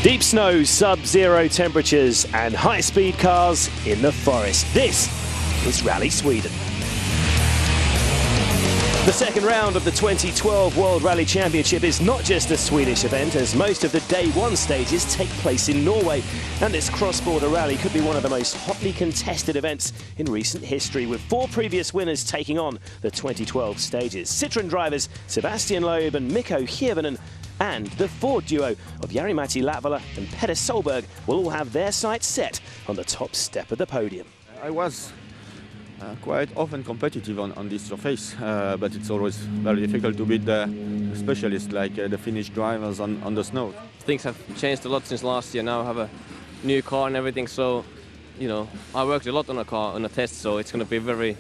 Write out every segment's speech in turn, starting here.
Deep snow, sub-zero temperatures and high-speed cars in the forest. This is Rally Sweden. The second round of the 2012 World Rally Championship is not just a Swedish event, as most of the day one stages take place in Norway. And this cross-border rally could be one of the most hotly contested events in recent history, with 4 previous winners taking on the 2012 stages. Citroën drivers Sebastian Loeb and Mikko Hirvonen and the Ford duo of Jari-Matti Latvala and Petter Solberg will all have their sights set on the top step of the podium. I was quite often competitive on this surface, but it's always very difficult to beat the specialists like the Finnish drivers on the snow. Things have changed a lot since last year. Now I have a new car and everything, so you know, I worked a lot on a car, on a test, so it's going to be very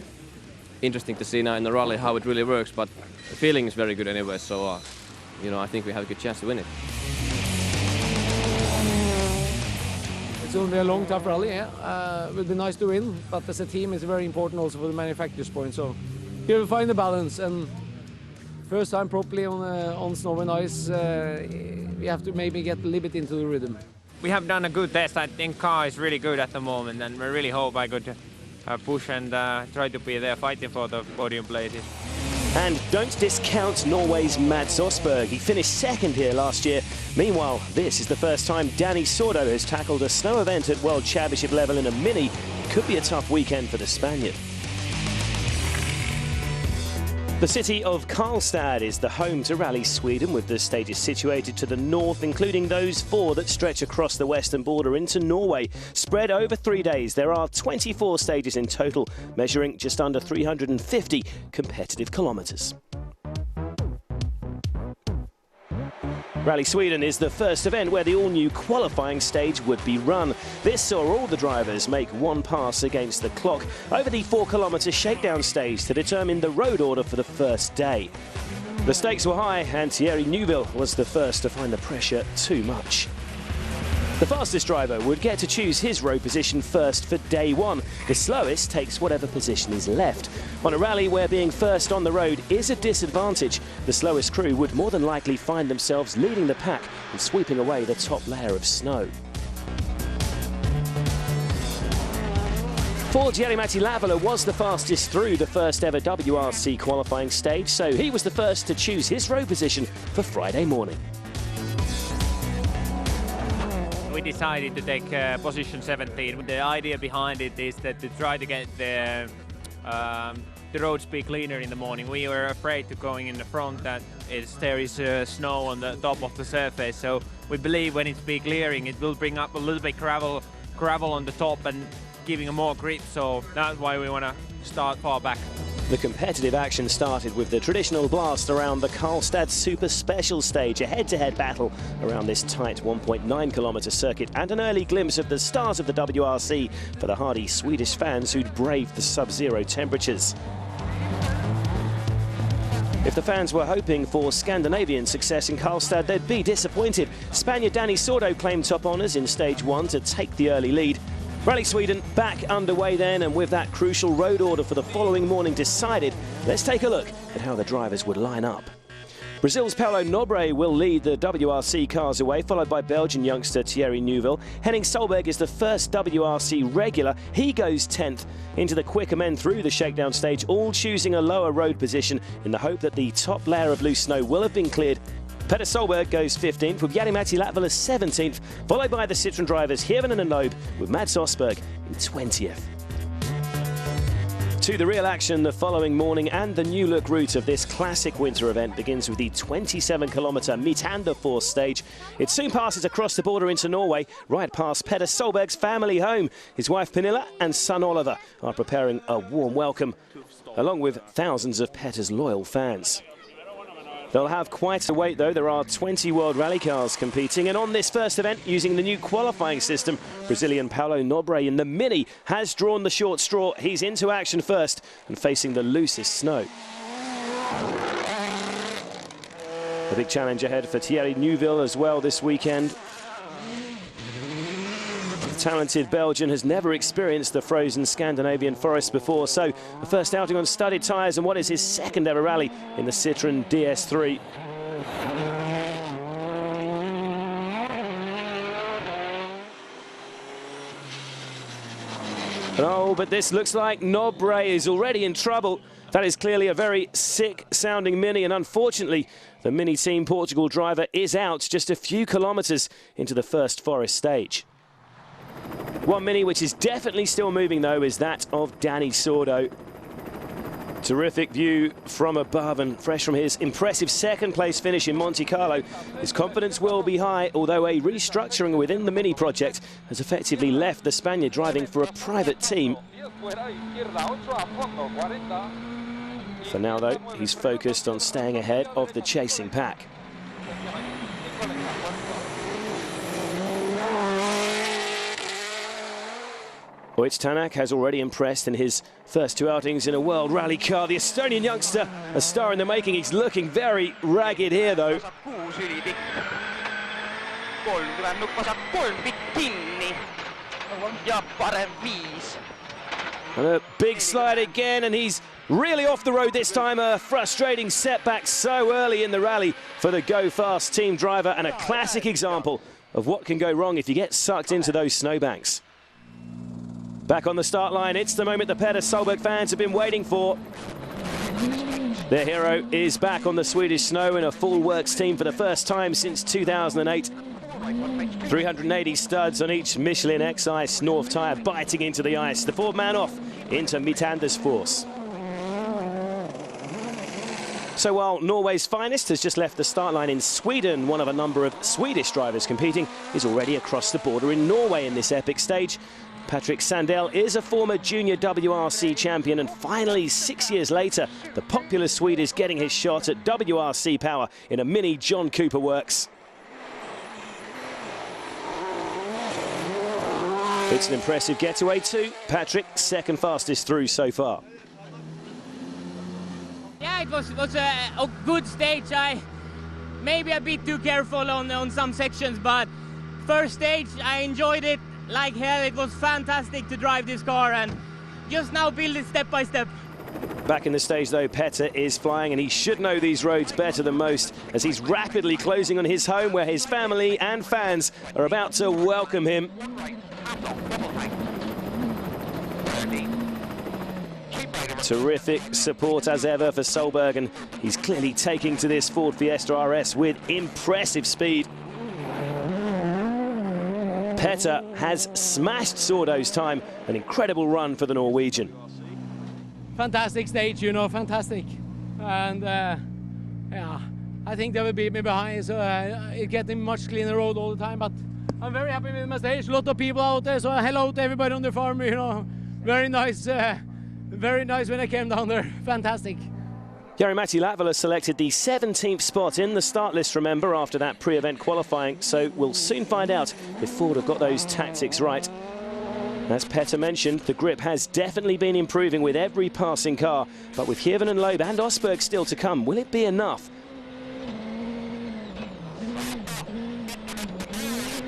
interesting to see now in the rally how it really works, but the feeling is very good anyway, so you know, I think we have a good chance to win it. It's going to be a long, tough rally. It would be nice to win, but as a team, it's very important also for the manufacturer's point. So here we find the balance, and first time properly on snow and ice, we have to maybe get a little bit into the rhythm. We have done a good test. I think car is really good at the moment, and we really hope I could push and try to be there fighting for the podium places. And don't discount Norway's Mads Osberg. He finished second here last year. Meanwhile, this is the first time Danny Sordo has tackled a snow event at World Championship level in a Mini. It could be a tough weekend for the Spaniard. The city of Karlstad is the home to Rally Sweden, with the stages situated to the north, including those 4 that stretch across the western border into Norway. Spread over 3 days, there are 24 stages in total, measuring just under 350 competitive kilometres. Rally Sweden is the first event where the all-new qualifying stage would be run. This saw all the drivers make one pass against the clock over the 4-kilometre shakedown stage to determine the road order for the first day. The stakes were high, and Thierry Neuville was the first to find the pressure too much. The fastest driver would get to choose his road position first for day one. The slowest takes whatever position is left. On a rally where being first on the road is a disadvantage, the slowest crew would more than likely find themselves leading the pack and sweeping away the top layer of snow. Ford Jari-Matti Latvala was the fastest through the first ever WRC qualifying stage, so he was the first to choose his road position for Friday morning. We decided to take position 17. The idea behind it is that to try to get the roads be cleaner in the morning. We were afraid to going in the front that there is snow on the top of the surface. So we believe when it's be clearing, it will bring up a little bit gravel on the top and giving a more grip. So that's why we want to start far back. The competitive action started with the traditional blast around the Karlstad Super Special stage, a head-to-head battle around this tight 1.9-kilometre circuit, and an early glimpse of the start of the WRC for the hardy Swedish fans who'd braved the sub-zero temperatures. If the fans were hoping for Scandinavian success in Karlstad, they'd be disappointed. Spaniard Danny Sordo claimed top honours in stage 1 to take the early lead. Rally Sweden back underway then, and with that crucial road order for the following morning decided, let's take a look at how the drivers would line up. Brazil's Paulo Nobre will lead the WRC cars away, followed by Belgian youngster Thierry Neuville. Henning Solberg is the first WRC regular. He goes 10th into the quicker men through the shakedown stage, all choosing a lower road position in the hope that the top layer of loose snow will have been cleared. Petter Solberg goes 15th, with Jari-Matti Latvala 17th, followed by the Citroën drivers Hirvonen and Loeb, with Mads Osberg in 20th. To the real action the following morning, and the new look route of this classic winter event begins with the 27-kilometre Midt-Anderfors stage. It soon passes across the border into Norway, right past Petter Solberg's family home. His wife Pernilla and son Oliver are preparing a warm welcome, along with thousands of Petter's loyal fans. They'll have quite a wait though. There are 20 World Rally cars competing, and on this first event, using the new qualifying system, Brazilian Paulo Nobre in the Mini has drawn the short straw. He's into action first and facing the loosest snow. A big challenge ahead for Thierry Neuville as well this weekend. The talented Belgian has never experienced the frozen Scandinavian forest before, so the first outing on studded tyres and what is his second ever rally in the Citroën DS3. Oh, but this looks like Nobre is already in trouble. That is clearly a very sick-sounding Mini, and unfortunately, the Mini Team Portugal driver is out just a few kilometres into the first forest stage. One Mini which is definitely still moving, though, is that of Dani Sordo. Terrific view from above and fresh from his impressive second-place finish in Monte Carlo. His confidence will be high, although a restructuring within the Mini project has effectively left the Spaniard driving for a private team. For now, though, he's focused on staying ahead of the chasing pack. Wrc Tanak has already impressed in his first two outings in a World Rally car. The Estonian youngster, a star in the making. He's looking very ragged here, though. And a big slide again, and he's really off the road this time. A frustrating setback so early in the rally for the Go Fast team driver, and a classic example of what can go wrong if you get sucked into those snowbanks. Back on the start line, it's the moment the Petter Solberg fans have been waiting for. Their hero is back on the Swedish snow in a full Wrc team for the first time since 2008. 380 studs on each Michelin X-Ice North tyre biting into the ice. The fourth man off into Mitanders Force. So while Norway's finest has just left the start line in Sweden, one of a number of Swedish drivers competing is already across the border in Norway in this epic stage. Patrick Sandell is a former junior WRC champion, and finally, 6 years later, the popular Swede is getting his shot at WRC power in a Mini John Cooper Works. It's an impressive getaway too. Patrick, second fastest through so far. Yeah, it was a good stage. Maybe a bit too careful on some sections, but first stage I enjoyed it like hell. It was fantastic to drive this car and just now build it step by step. Back in the stage though, Petter is flying, and he should know these roads better than most as he's rapidly closing on his home where his family and fans are about to welcome him. Terrific support as ever for Solberg, and he's clearly taking to this Ford Fiesta RS with impressive speed. Petter has smashed Sordo's time, an incredible run for the Norwegian. Fantastic stage, you know, fantastic. And yeah, I think they will beat me behind, so it's getting much cleaner road all the time, but I'm very happy with my stage. A lot of people out there, so hello to everybody on the farm, you know. Very nice when I came down there, fantastic. Jari-Matti Latvala selected the 17th spot in the start list, remember, after that pre-event qualifying, so we'll soon find out if Ford have got those tactics right. As Petter mentioned, the grip has definitely been improving with every passing car, but with Hirvonen, Loeb and Osberg still to come, will it be enough?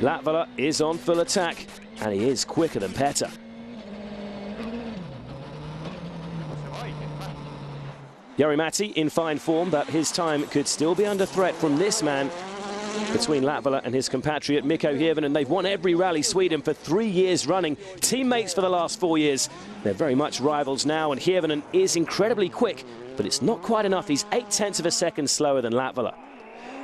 Latvala is on full attack, and he is quicker than Petter. Jari-Matti in fine form, but his time could still be under threat from this man. Between Latvala and his compatriot Mikko Hirvonen, they've won every Rally Sweden for 3 years running, teammates for the last 4 years. They're very much rivals now, and Hirvonen is incredibly quick, but it's not quite enough. He's 0.8 of a second slower than Latvala.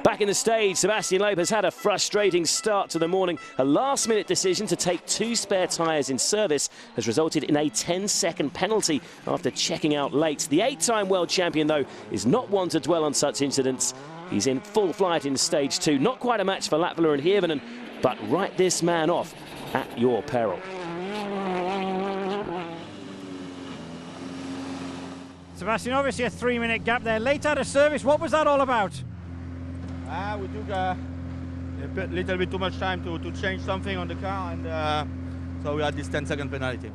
Back in the stage, Sebastian Loeb has had a frustrating start to the morning. A last-minute decision to take 2 spare tyres in service has resulted in a 10-second penalty after checking out late. The 8-time world champion, though, is not one to dwell on such incidents. He's in full flight in stage 2. Not quite a match for Latvala and Hirvonen, but write this man off at your peril. Sebastian, obviously a 3-minute gap there. Late out of service, what was that all about? We took a little bit too much time to change something on the car, and so we had this 10-second penalty.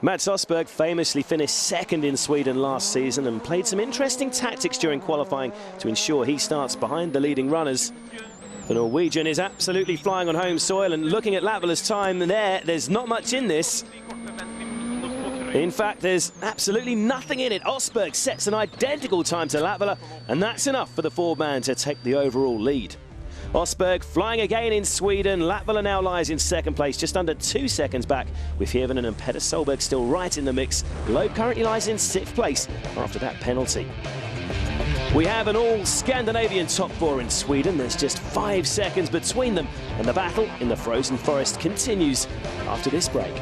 Mats Osberg famously finished second in Sweden last season and played some interesting tactics during qualifying to ensure he starts behind the leading runners. The Norwegian is absolutely flying on home soil, and looking at Latvala's time there's not much in this. In fact, there's absolutely nothing in it. Osberg sets an identical time to Latvala, and that's enough for the Ford man to take the overall lead. Rosberg flying again in Sweden. Latvala now lies in second place, just under 2 seconds back, with Hirvonen and Petter Solberg still right in the mix. Loeb currently lies in 6th place after that penalty. We have an all-Scandinavian top 4 in Sweden. There's just 5 seconds between them, and the battle in the frozen forest continues after this break.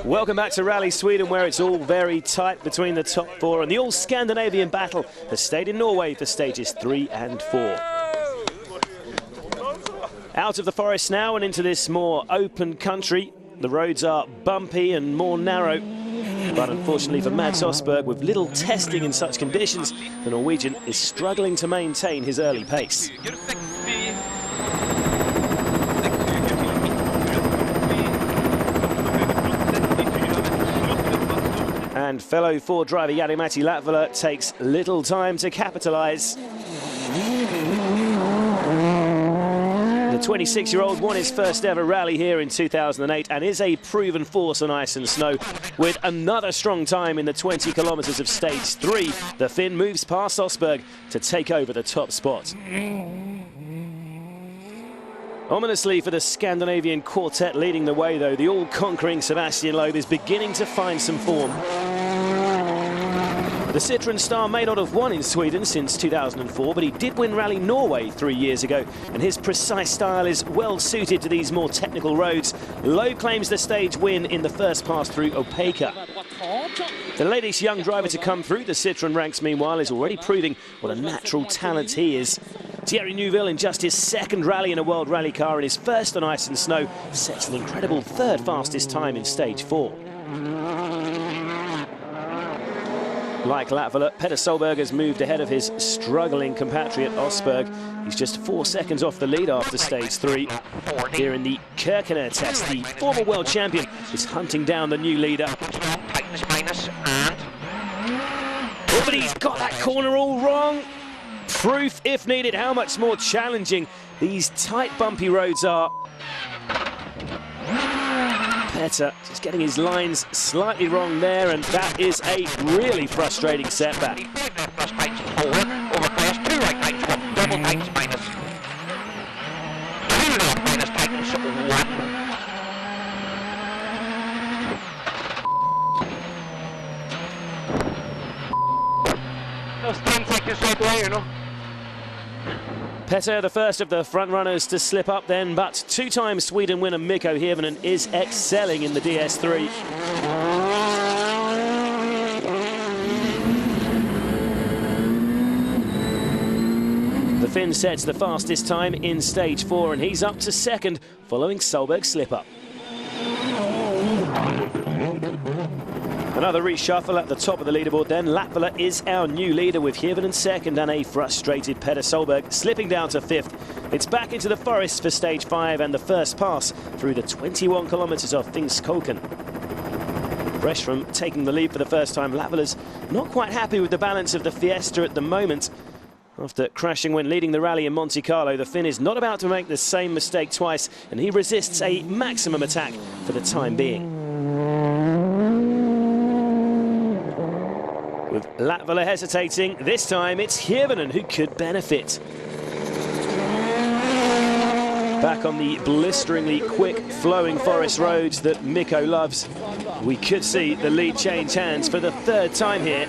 Welcome back to Rally Sweden, where it's all very tight between the top 4, and the all-Scandinavian battle has stayed in Norway for stages 3 and 4. Out of the forest now and into this more open country. The roads are bumpy and more narrow, but unfortunately for Mats Rosberg, with little testing in such conditions, the Norwegian is struggling to maintain his early pace. And fellow Ford driver Jari-Matti Latvala takes little time to capitalise. The 26-year-old won his first ever rally here in 2008 and is a proven force on ice and snow. With another strong time in the 20 kilometres of stage 3, the Finn moves past Rosberg to take over the top spot. Ominously for the Scandinavian quartet leading the way, though, the all-conquering Sebastian Loeb is beginning to find some form. The Citroën star may not have won in Sweden since 2004, but he did win Rally Norway 3 years ago, and his precise style is well suited to these more technical roads. Loeb claims the stage win in the first pass through Opeka. The latest young driver to come through the Citroën ranks, meanwhile, is already proving what a natural talent he is. Thierry Neuville, in just his second rally in a World Rally car and his first on ice and snow, sets an incredible third fastest time in stage 4. Like Latvala, Petter Solberg has moved ahead of his struggling compatriot Rosberg. He's just 4 seconds off the lead after stage 3. Here in the Kirkener test, the former world champion is hunting down the new leader. Oh, but he's got that corner all wrong. Proof, if needed, how much more challenging these tight, bumpy roads are. Petter just getting his lines slightly wrong there, and that is a really frustrating setback. Just 10 seconds straight away, you know. Petter, the first of the front runners to slip up then, but two-time Sweden winner Mikko Hirvonen is excelling in the DS3. The Finn sets the fastest time in stage 4, and he's up to second following Solberg's slip-up. Another reshuffle at the top of the leaderboard then. Latvala is our new leader with Hirvonen second and a frustrated Petter Solberg slipping down to 5th. It's back into the forest for stage 5 and the first pass through the 21 kilometres of Fingskolken. Fresh from taking the lead for the first time, Latvala's not quite happy with the balance of the Fiesta at the moment. After crashing when leading the rally in Monte Carlo, the Finn is not about to make the same mistake twice, and he resists a maximum attack for the time being. With Latvala hesitating, this time it's Hirvonen who could benefit. Back on the blisteringly quick flowing forest roads that Mikko loves, we could see the lead change hands for the third time here.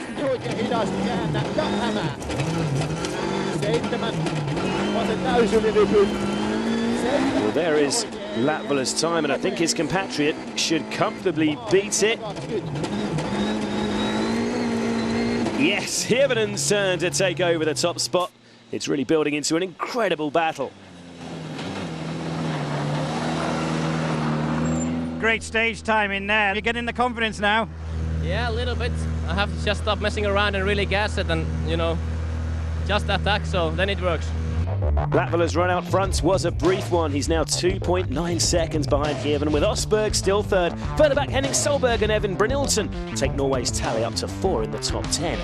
Well, there is Latvala's time, and I think his compatriot should comfortably beat it. Yes, Hirvonen's turn to take over the top spot. It's really building into an incredible battle. Great stage time in there. You're getting the confidence now. Yeah, a little bit. I have to just stop messing around and really gas it and, you know, just attack, so then it works. Latvala's run out front was a brief one. He's now 2.9 seconds behind Hirvonen, with Rosberg still third. Further back, Henning Solberg and Evan Brynildsen take Norway's tally up to 4 in the top 10.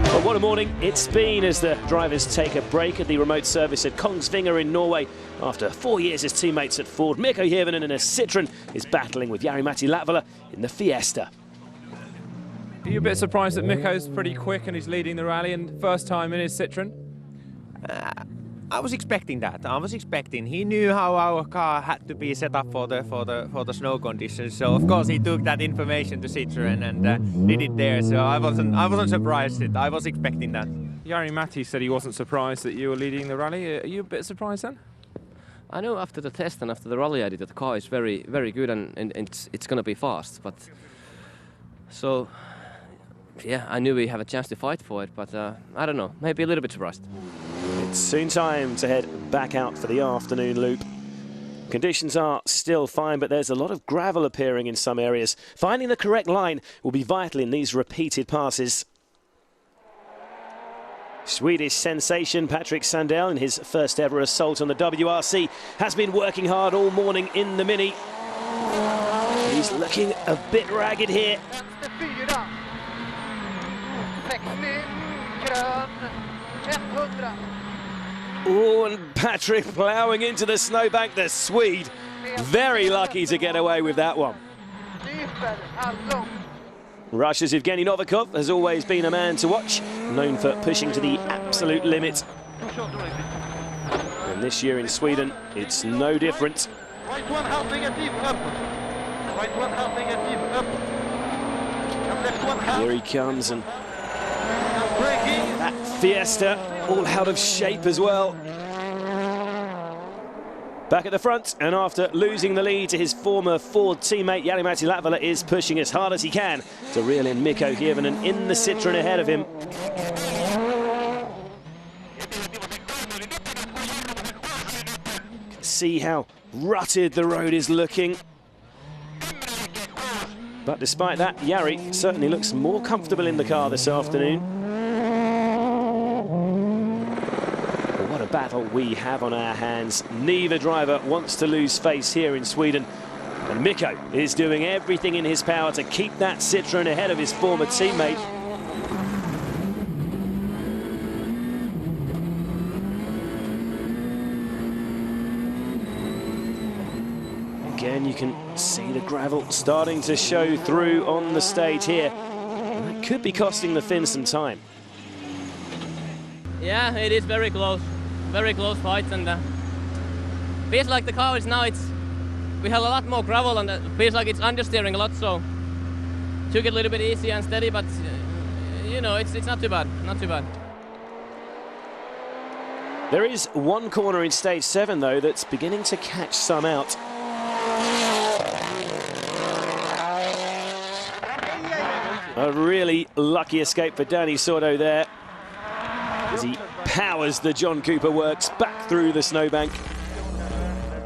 But what a morning it's been as the drivers take a break at the remote service at Kongsvinger in Norway. After 4 years as teammates at Ford, Mikko Hirvonen in a Citroen is battling with Jari-Matti Latvala in the Fiesta. Are you a bit surprised that Mikko's pretty quick and he's leading the rally and first time in his Citroen? I was expecting that. He knew how our car had to be set up for the snow conditions. So of course he took that information to Citroen and did it there. So I wasn't surprised. I was expecting that. Jari-Matti said he wasn't surprised that you were leading the rally. Are you a bit surprised then? I know after the test and after the rally I did, the car is very, very good and it's going to be fast. But so, yeah, I knew we have a chance to fight for it, but I don't know, maybe a little bit surprised. It's soon time to head back out for the afternoon loop. Conditions are still fine, but there's a lot of gravel appearing in some areas. Finding the correct line will be vital in these repeated passes. Swedish sensation Patrick Sandell, in his first ever assault on the WRC, has been working hard all morning in the Mini. He's looking a bit ragged here. Oh, and Patrick ploughing into the snowbank, the Swede. Very lucky to get away with that one. Russia's Evgeny Novikov has always been a man to watch, known for pushing to the absolute limit. And this year in Sweden, it's no different. Here he comes, and that Fiesta all out of shape as well. Back at the front, and after losing the lead to his former Ford teammate, Jari-Matti Latvala is pushing as hard as he can to reel in Mikko Hirvonen in the Citroen ahead of him. See how rutted the road is looking. But despite that, Jari certainly looks more comfortable in the car this afternoon. What a battle we have on our hands. Neither driver wants to lose face here in Sweden. And Mikko is doing everything in his power to keep that Citroen ahead of his former teammate. Again, you can see the gravel starting to show through on the stage here. That could be costing the Finns some time. Yeah, it is very close fight, and feels like the car is now, we have a lot more gravel and it feels like it's understeering a lot, so took it a little bit easy and steady, but you know, it's not too bad, There is one corner in stage 7 though that's beginning to catch some out. A really lucky escape for Danny Sordo there, as he powers the John Cooper Works back through the snowbank.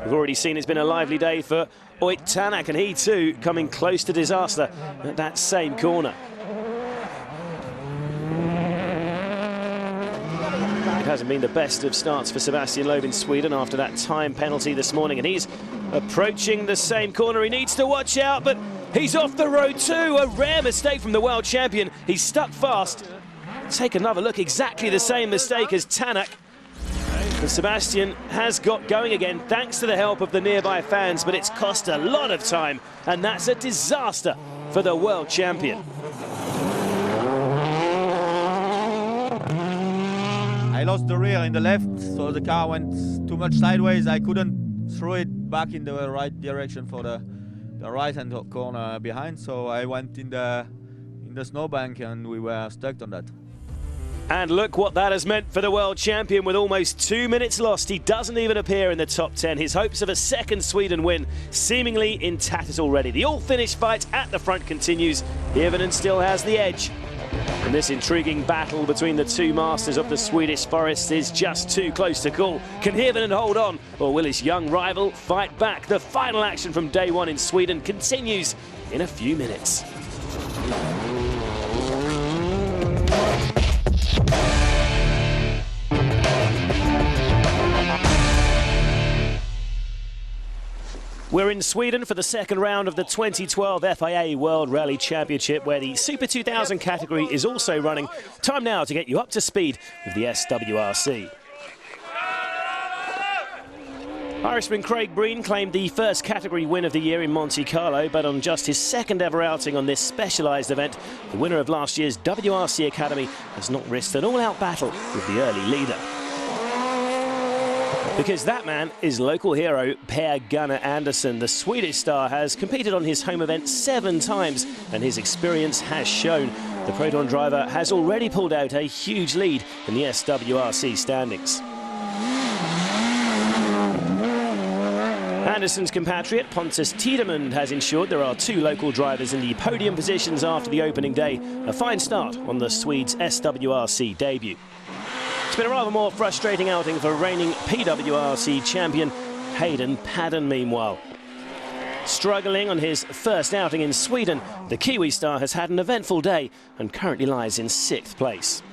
We've already seen it's been a lively day for Oit Tanak, and he too coming close to disaster at that same corner. It hasn't been the best of starts for Sebastian Loeb in Sweden after that time penalty this morning, and he's approaching the same corner. He needs to watch out, but he's off the road too. A rare mistake from the world champion. He's stuck fast. Take another look, exactly the same mistake as Tanak. And Sebastian has got going again thanks to the help of the nearby fans, but it's cost a lot of time, and that's a disaster for the world champion. I lost the rear in the left, so the car went too much sideways. I couldn't throw it back in the right direction for the right-hand corner behind, so I went in the snowbank and we were stuck on that. And look what that has meant for the world champion. With almost 2 minutes lost, he doesn't even appear in the top 10. His hopes of a second Sweden win seemingly in tatters already. The all-Finnish fight at the front continues. Hirvonen still has the edge. And this intriguing battle between the two masters of the Swedish forest is just too close to call. Can Hirvonen hold on, or will his young rival fight back? The final action from day one in Sweden continues in a few minutes. We're in Sweden for the second round of the 2012 FIA World Rally Championship, where the Super 2000 category is also running. Time now to get you up to speed with the SWRC. Irishman Craig Breen claimed the first category win of the year in Monte Carlo, but on just his second ever outing on this specialised event, the winner of last year's WRC Academy has not risked an all-out battle with the early leader. Because that man is local hero Per Gunnar Andersson. The Swedish star has competed on his home event 7 times, and his experience has shown. The Proton driver has already pulled out a huge lead in the SWRC standings. Andersson's compatriot Pontus Tiedemund has ensured there are 2 local drivers in the podium positions after the opening day. A fine start on the Swedes' SWRC debut. It's been a rather more frustrating outing for reigning PWRC champion Hayden Padden meanwhile. Struggling on his first outing in Sweden, the Kiwi star has had an eventful day and currently lies in 6th place.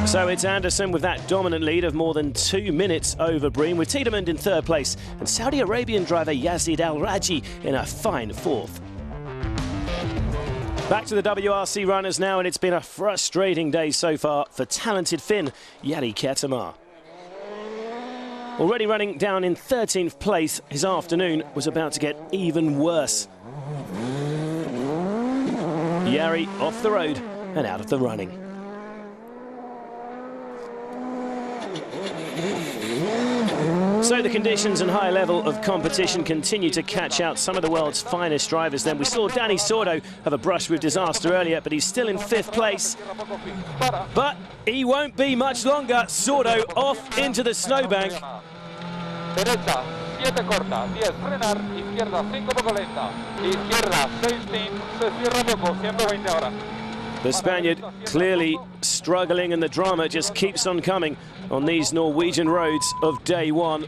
So it's Andersson with that dominant lead of more than 2 minutes over Breen, with Tiedemund in 3rd place and Saudi Arabian driver Yazid Al-Raji in a fine 4th. Back to the WRC runners now, and it's been a frustrating day so far for talented Finn Jari Ketamar. Already running down in 13th place, his afternoon was about to get even worse. Jari off the road and out of the running. So the conditions and high level of competition continue to catch out some of the world's finest drivers. Then we saw Dani Sordo have a brush with disaster earlier, but he's still in 5th place. But he won't be much longer. Sordo off into the snowbank. Derecha, 7 corta, 10 frenar, izquierda 5 poco lenta, izquierda 6 thin, se cierra poco, 120 ahora. The Spaniard clearly struggling, and the drama just keeps on coming on these Norwegian roads of day 1.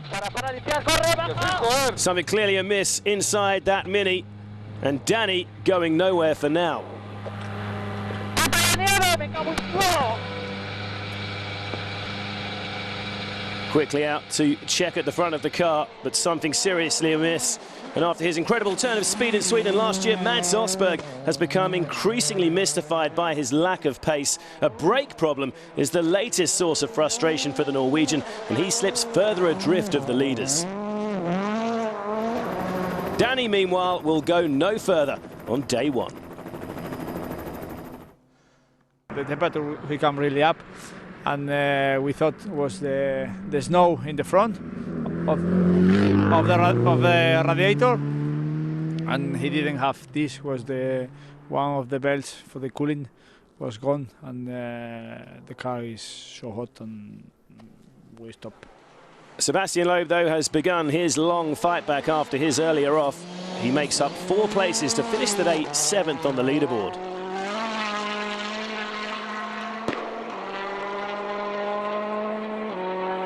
Something clearly amiss inside that Mini, and Danny going nowhere for now. Quickly out to check at the front of the car, but something seriously amiss. And after his incredible turn of speed in Sweden last year, Mads Osberg has become increasingly mystified by his lack of pace. A brake problem is the latest source of frustration for the Norwegian, and he slips further adrift of the leaders. Danny, meanwhile, will go no further on day 1. The temperature became really up, and we thought it was the snow in the front of the radiator, and he didn't have this. Was the one of the belts for the cooling was gone, and the car is so hot, and we stopped. Sebastian Loeb, though, has begun his long fight back after his earlier off. He makes up 4 places to finish the day 7th on the leaderboard.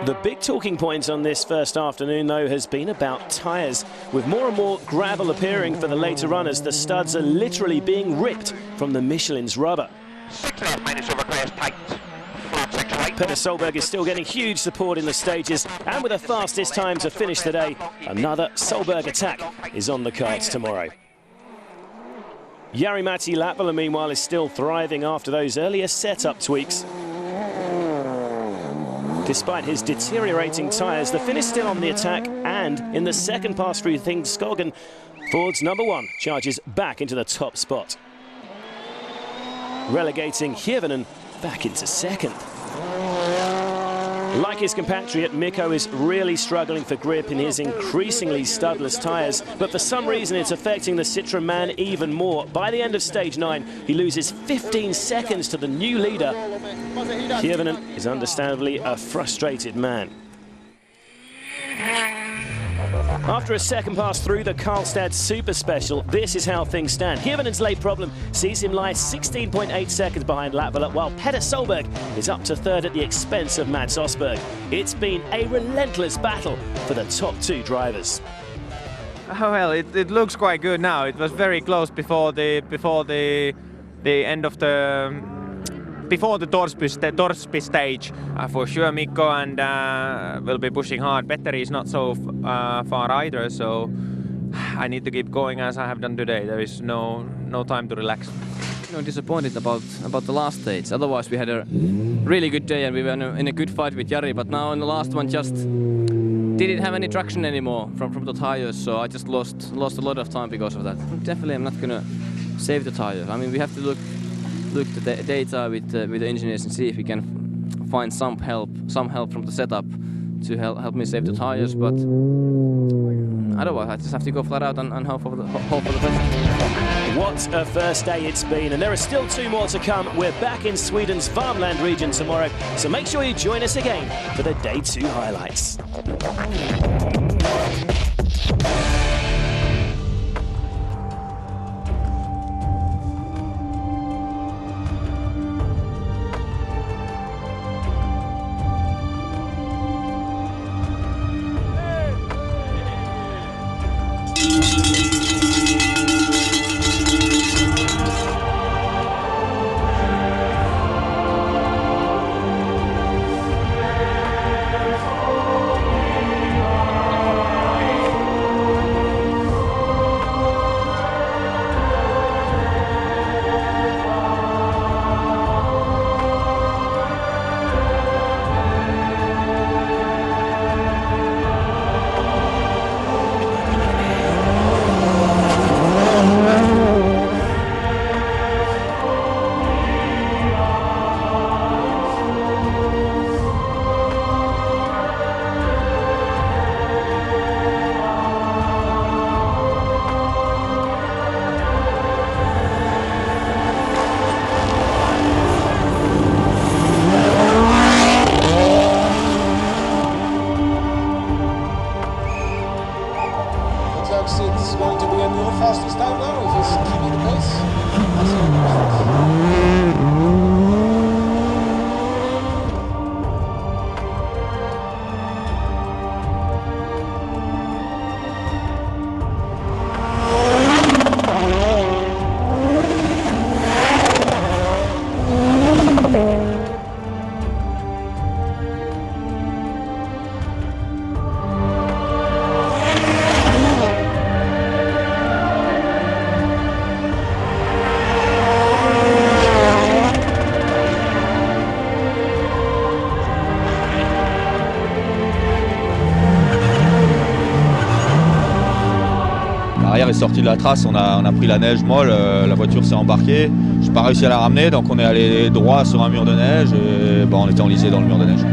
The big talking point on this first afternoon, though, has been about tyres. With more and more gravel appearing for the later runners, the studs are literally being ripped from the Michelin's rubber. 6.5 minutes over crest, tight. Petter Solberg is still getting huge support in the stages, and with the fastest time to finish the day, another Solberg attack is on the cards tomorrow. Jari-Matti Latvala, meanwhile, is still thriving after those earlier setup tweaks. Despite his deteriorating tyres, the Finn is still on the attack, and in the second pass through Thingskogen, Ford's number 1 charges back into the top spot, relegating Hirvonen back into 2nd. Like his compatriot, Mikko is really struggling for grip in his increasingly studless tyres, but for some reason it's affecting the Citroën man even more. By the end of stage 9, he loses 15 seconds to the new leader. Hirvonen is understandably a frustrated man. After a second pass through the Karlstad Super Special, this is how things stand. Hirvonen's late problem sees him lie 16.8 seconds behind Latvala, while Petter Solberg is up to 3rd at the expense of Mads Osberg. It's been a relentless battle for the top 2 drivers. Oh, well, it looks quite good now. It was very close before the end of the before the Torsby stage. For sure, Mikko and will be pushing hard. Petteri is not so far either, so I need to keep going as I have done today. There is no time to relax. disappointed about the last stage. Otherwise, we had a really good day and we were in a good fight with Jari. But now in the last one, just didn't have any traction anymore from the tires. So I just lost a lot of time because of that. Definitely, I'm not gonna save the tires. I mean, we have to look at the data with the engineers and see if we can find some help from the setup to help me save the tires. But otherwise, I just have to go flat out and hope for the best. What a first day it's been, and there are still 2 more to come. We're back in Sweden's farmland region tomorrow, so make sure you join us again for the Day 2 highlights. It's going to be a new fastest time now if he's keeping the pace. L'arrière est sorti de la trace, on a pris la neige molle, la voiture s'est embarquée, j'ai pas réussi à la ramener, donc on est allé droit sur un mur de neige et bon, on était enlisé dans le mur de neige.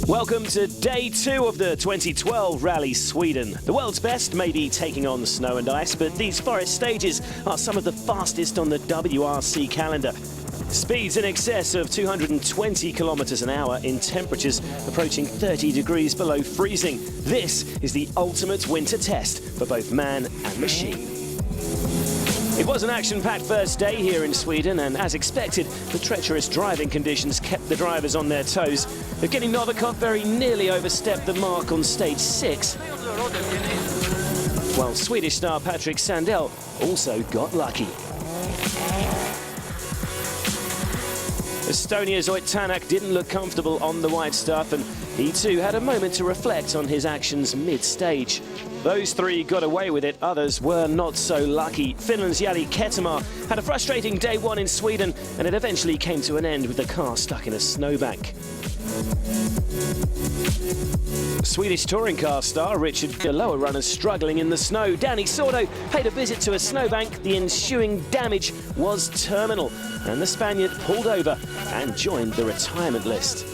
Welcome to Day 2 of the 2012 Rally Sweden. The world's best may be taking on snow and ice, but these forest stages are some of the fastest on the WRC calendar. Speeds in excess of 220 kilometers an hour in temperatures approaching 30 degrees below freezing. This is the ultimate winter test for both man and machine. It was an action-packed first day here in Sweden, and as expected, the treacherous driving conditions kept the drivers on their toes. Evgeny Novikov very nearly overstepped the mark on stage 6, while Swedish star Patrick Sandell also got lucky. Estonia's Ott Tänak didn't look comfortable on the white stuff, and he too had a moment to reflect on his actions mid-stage. Those three got away with it, others were not so lucky. Finland's Jari Ketama had a frustrating day one in Sweden, and it eventually came to an end with the car stuck in a snowbank. Swedish touring car star Richard, the lower runners struggling in the snow. Danny Sordo paid a visit to a snowbank. The ensuing damage was terminal, and the Spaniard pulled over and joined the retirement list.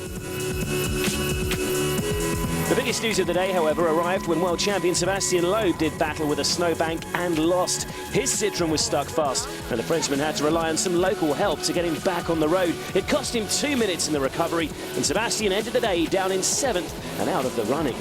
The biggest news of the day, however, arrived when world champion Sebastian Loeb did battle with a snowbank and lost. His Citroën was stuck fast, and the Frenchman had to rely on some local help to get him back on the road. It cost him 2 minutes in the recovery, and Sebastian ended the day down in 7th and out of the running.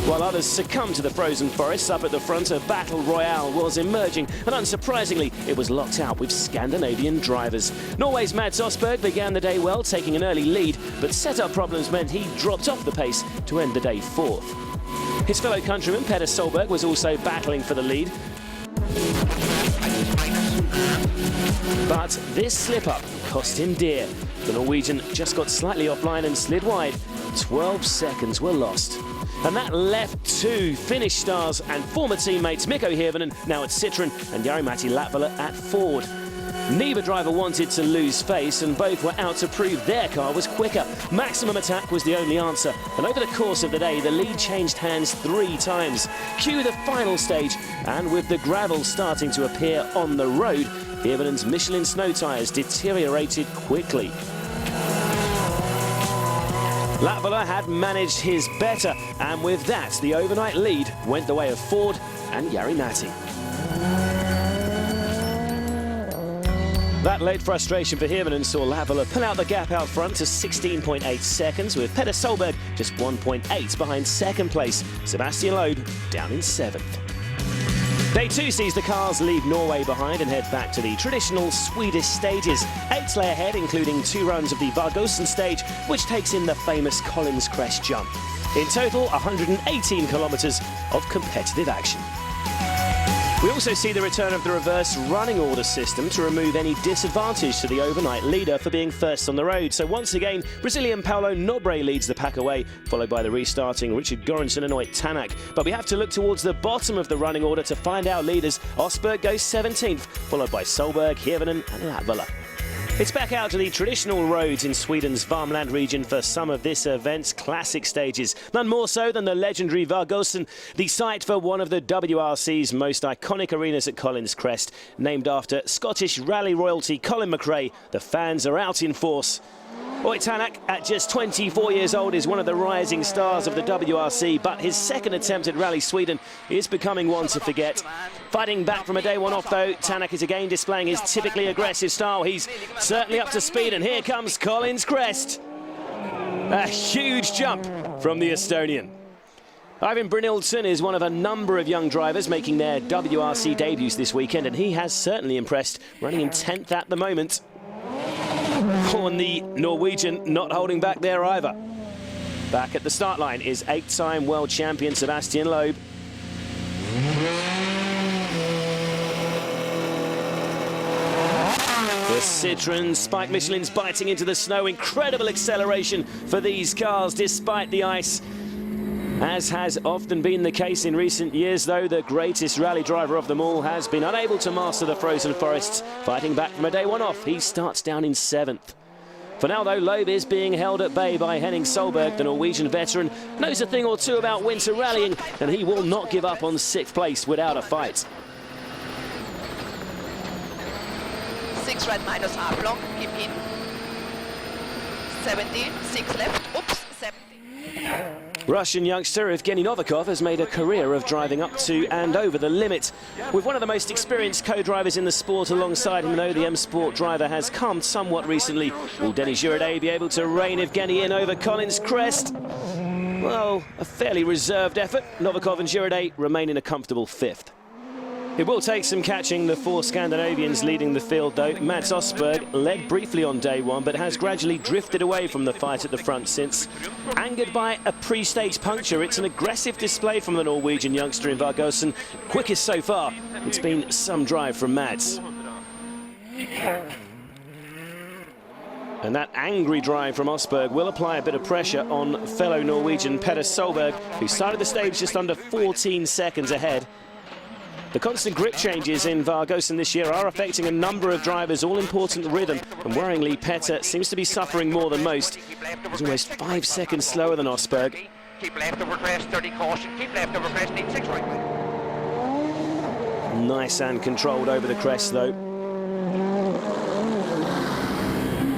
While others succumbed to the frozen forests, up at the front a battle royale was emerging, and unsurprisingly it was locked out with Scandinavian drivers. Norway's Mats Osberg began the day well, taking an early lead, but setup problems meant he dropped off the pace to end the day 4th. His fellow countryman Petter Solberg was also battling for the lead, but this slip-up cost him dear. The Norwegian just got slightly offline and slid wide. 12 seconds were lost. And that left two Finnish stars and former teammates Mikko Hirvonen, now at Citroën, and Jari-Matti Latvala at Ford. Neither driver wanted to lose face, and both were out to prove their car was quicker. Maximum attack was the only answer, and over the course of the day, the lead changed hands 3 times. Cue the final stage, and with the gravel starting to appear on the road, Hirvonen's Michelin snow tyres deteriorated quickly. Latvala had managed his better, and with that, the overnight lead went the way of Ford and Jari-Matti. That late frustration for Hirvonen saw Latvala pull out the gap out front to 16.8 seconds, with Petter Solberg just 1.8 behind second place. Sebastian Loeb down in 7th. Day 2 sees the cars leave Norway behind and head back to the traditional Swedish stages. 8 lay ahead, including 2 runs of the Vargosen stage, which takes in the famous Collins Crest jump. In total, 118 kilometres of competitive action. We also see the return of the reverse running order system to remove any disadvantage to the overnight leader for being first on the road. So once again, Brazilian Paulo Nobre leads the pack away, followed by the restarting Richard Göransson and Ott Tänak. But we have to look towards the bottom of the running order to find our leaders. Osberg goes 17th, followed by Solberg, Hirvonen and Latvala. It's back out to the traditional roads in Sweden's Värmland region for some of this event's classic stages. None more so than the legendary Vargosen, the site for one of the WRC's most iconic arenas at Collins Crest. Named after Scottish rally royalty Colin McRae, the fans are out in force. Ott Tänak, at just 24 years old, is one of the rising stars of the WRC, but his second attempt at Rally Sweden is becoming one to forget. Fighting back from a day 1 off, though, Tänak is again displaying his typically aggressive style. He's certainly up to speed, and here comes Collins Crest. A huge jump from the Estonian. Ivan Brynildsen is one of a number of young drivers making their WRC debuts this weekend, and he has certainly impressed, running in 10th at the moment. And the Norwegian not holding back there either. Back at the start line is 8-time world champion Sebastian Loeb. The Citroën Spike Michelin's biting into the snow. Incredible acceleration for these cars despite the ice. As has often been the case in recent years, though, the greatest rally driver of them all has been unable to master the frozen forests. Fighting back from a day 1 off, he starts down in 7th. For now, though, Loeb is being held at bay by Henning Solberg. The Norwegian veteran knows a thing or two about winter rallying, and he will not give up on 6th place without a fight. 6 right minus half long, keep in. 70, 6 left, oops, 70. Russian youngster Evgeny Novikov has made a career of driving up to and over the limit. With one of the most experienced co-drivers in the sport alongside him, though, the M-Sport driver has calmed somewhat recently. Will Denis Juridet be able to rein Evgeny in over Collins Crest? Well, a fairly reserved effort. Novikov and Juridet remain in a comfortable 5th. It will take some catching, the 4 Scandinavians leading the field though. Mats Osberg led briefly on day 1 but has gradually drifted away from the fight at the front since. Angered by a pre-stage puncture, it's an aggressive display from the Norwegian youngster in Vargosen. Quickest so far, it's been some drive from Mats. And that angry drive from Osberg will apply a bit of pressure on fellow Norwegian Petter Solberg, who started the stage just under 14 seconds ahead. The constant grip changes in Vargosen this year are affecting a number of drivers, all-important rhythm, and worryingly, Petter seems to be suffering more than most. He's almost 5 seconds slower than Osberg. Keep left over crest, 30 caution, keep left over crest, 86 right. Nice and controlled over the crest, though.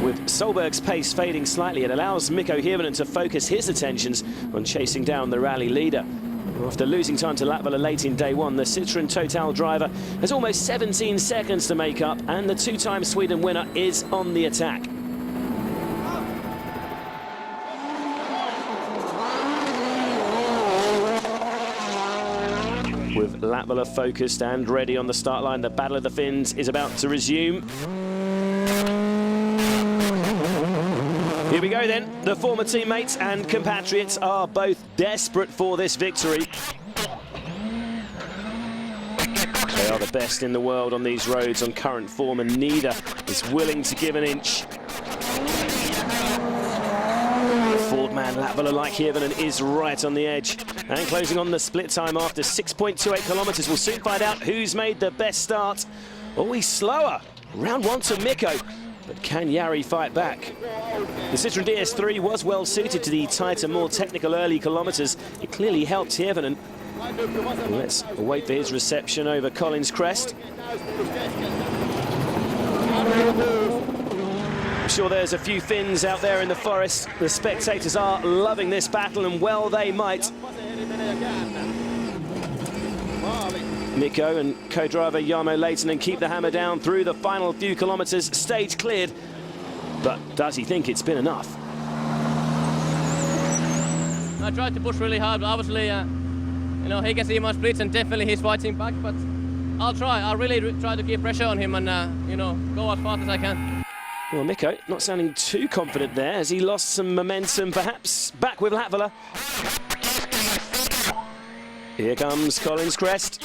With Solberg's pace fading slightly, it allows Mikko Hirvonen to focus his attentions on chasing down the rally leader. After losing time to Latvala late in day 1, the Citroën Total driver has almost 17 seconds to make up, and the 2-time Sweden winner is on the attack. With Latvala focused and ready on the start line, the Battle of the Finns is about to resume. Here we go then. The former teammates and compatriots are both desperate for this victory. They are the best in the world on these roads on current form, and neither is willing to give an inch. Ford man Latvala, like Hirvonen, is right on the edge. And closing on the split time after 6.28 kilometres. We'll soon find out who's made the best start. Oh, he's slower. Round 1 to Mikko. But can Jari fight back? The Citroën DS3 was well suited to the tighter, more technical early kilometres. It clearly helped Hirvonen. Let's wait for his reception over Collins Crest. I'm sure there's a few Finns out there in the forest. The spectators are loving this battle, and well they might. Mikko and co-driver Jarmo Leitonen keep the hammer down through the final few kilometres. Stage cleared, but does he think it's been enough? I tried to push really hard, but obviously, you know, he can see my splits and definitely he's fighting back, but I'll try. I'll really try to keep pressure on him and, you know, go as fast as I can. Well, Mikko not sounding too confident there as he lost some momentum, perhaps. Back with Latvala. Here comes Collins Crest.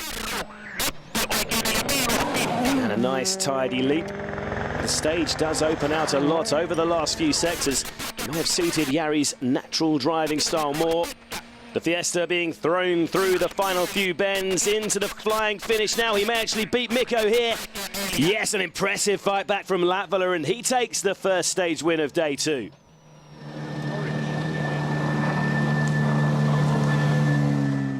And a nice tidy leap. The stage does open out a lot over the last few sectors. It may have suited Jari's natural driving style more. The Fiesta being thrown through the final few bends into the flying finish now. He may actually beat Mikko here. Yes, an impressive fight back from Latvala, and he takes the first stage win of day 2.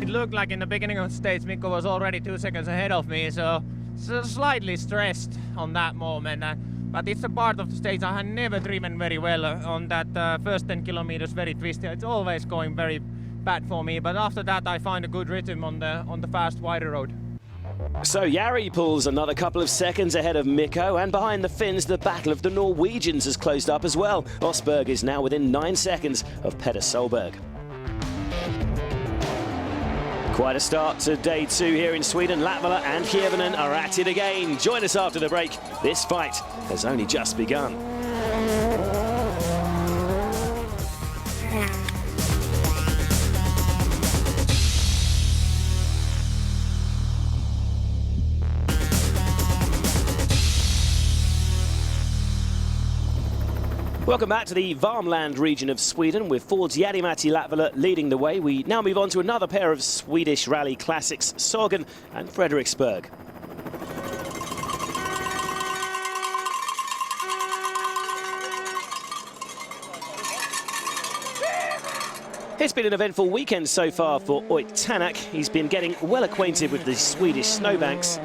It looked like in the beginning of the stage Mikko was already 2 seconds ahead of me, so slightly stressed on that moment. But it's a part of the stage. I have never driven very well on that first 10 kilometers, very twisty. It's always going very bad for me, but after that I find a good rhythm on the fast, wider road. So Jari pulls another couple of seconds ahead of Mikko, and behind the Finns the battle of the Norwegians has closed up as well. Osberg is now within 9 seconds of Petter Solberg. Quite a start to day 2 here in Sweden. Latvala and Hirvonen are at it again. Join us after the break. This fight has only just begun. Welcome back to the Värmland region of Sweden, with Ford's Jari-Matti Latvala leading the way. We now move on to another pair of Swedish rally classics, Sågen and Frederiksberg. It's been an eventful weekend so far for Oit Tanak. He's been getting well acquainted with the Swedish snowbanks.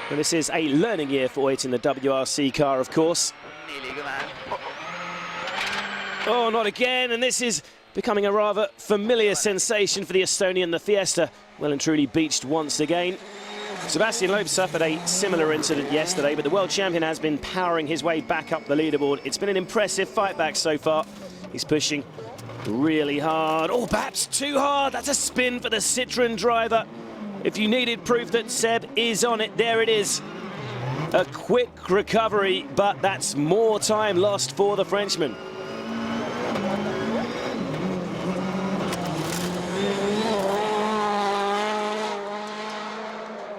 And this is a learning year for Oit in the WRC car, of course. Oh, not again, and this is becoming a rather familiar sensation for the Estonian. The Fiesta well and truly beached once again. Sebastian Loeb suffered a similar incident yesterday, but the world champion has been powering his way back up the leaderboard. It's been an impressive fight back so far. He's pushing really hard. Oh, perhaps too hard. That's a spin for the Citroën driver. If you needed proof that Seb is on it, there it is. A quick recovery, but that's more time lost for the Frenchman.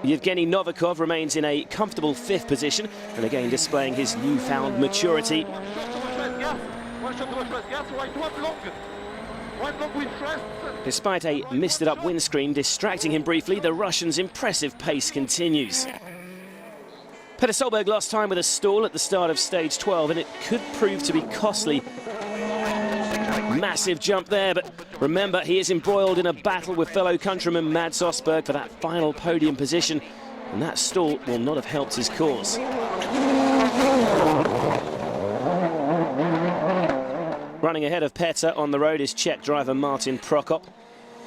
Yevgeny Novikov remains in a comfortable 5th position, and again displaying his newfound maturity. Despite a misted-up windscreen distracting him briefly, the Russian's impressive pace continues. Peter Solberg lost time with a stall at the start of stage 12, and it could prove to be costly. Massive jump there, but remember, he is embroiled in a battle with fellow countryman Mads Osberg for that final podium position, and that stall will not have helped his cause. Running ahead of Petter on the road is Czech driver Martin Prokop.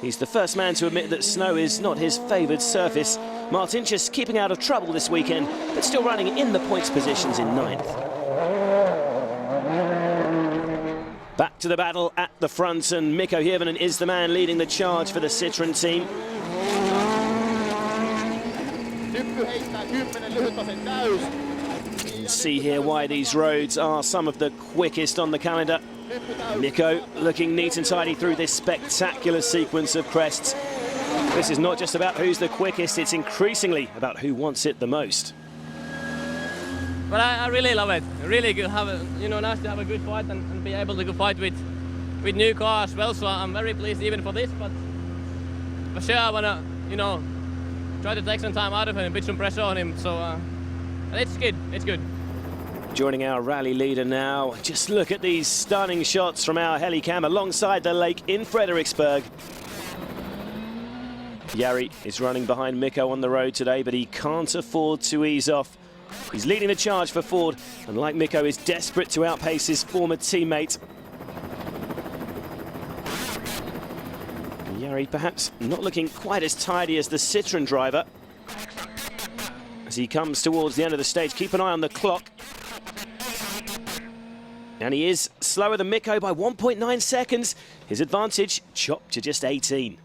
He's the first man to admit that snow is not his favoured surface. Martin just keeping out of trouble this weekend, but still running in the points positions in 9th. Back to the battle at the front, and Mikko Hirvonen is the man leading the charge for the Citroën team. You can see here why these roads are some of the quickest on the calendar. Mikko looking neat and tidy through this spectacular sequence of crests. This is not just about who's the quickest, it's increasingly about who wants it the most. But I really love it. Really good. Nice to have a good fight and be able to fight with new cars as well. So I'm very pleased even for this. But for sure, I wanna try to take some time out of him and put some pressure on him. So and it's good. It's good. Joining our rally leader now. Just look at these stunning shots from our helicam alongside the lake in Frederiksberg. Jari is running behind Mikko on the road today, but he can't afford to ease off. He's leading the charge for Ford, and like Mikko, is desperate to outpace his former teammate. Jari perhaps not looking quite as tidy as the Citroën driver. As he comes towards the end of the stage, keep an eye on the clock. And he is slower than Mikko by 1.9 seconds. His advantage chopped to just 18.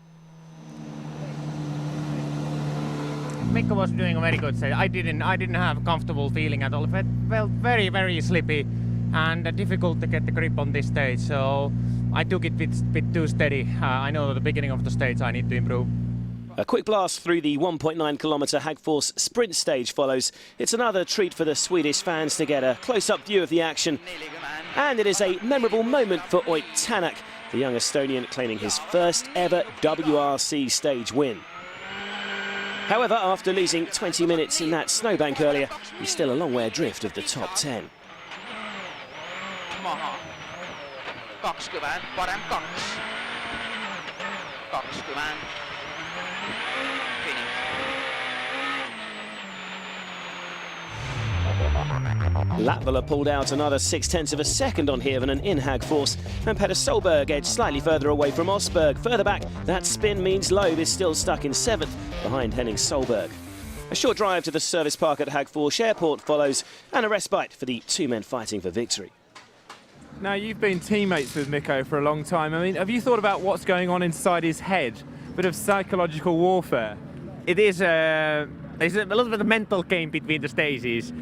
Mikko was doing a very good set. I didn't have a comfortable feeling at all. It felt very, very slippy and difficult to get the grip on this stage. So I took it a bit too steady. I know at the beginning of the stage I need to improve. A quick blast through the 1.9-kilometre Hagfors sprint stage follows. It's another treat for the Swedish fans to get a close-up view of the action. And it is a memorable moment for Oik Tänak, the young Estonian claiming his first ever WRC stage win. However, after losing 20 minutes in that snowbank earlier, he's still a long way adrift of the top 10. Maha. 20, parem 2. 20. Latvala pulled out another 0.6 of a second on Hirvonen in Hagfors, and Peter Solberg edged slightly further away from Osberg. Further back, that spin means Loeb is still stuck in 7th, behind Henning Solberg. A short drive to the service park at Hagfors Airport follows, and a respite for the 2 men fighting for victory. Now, you've been teammates with Mikko for a long time. I mean, have you thought about what's going on inside his head? Bit of psychological warfare. It is there's a little bit of mental game between the stages.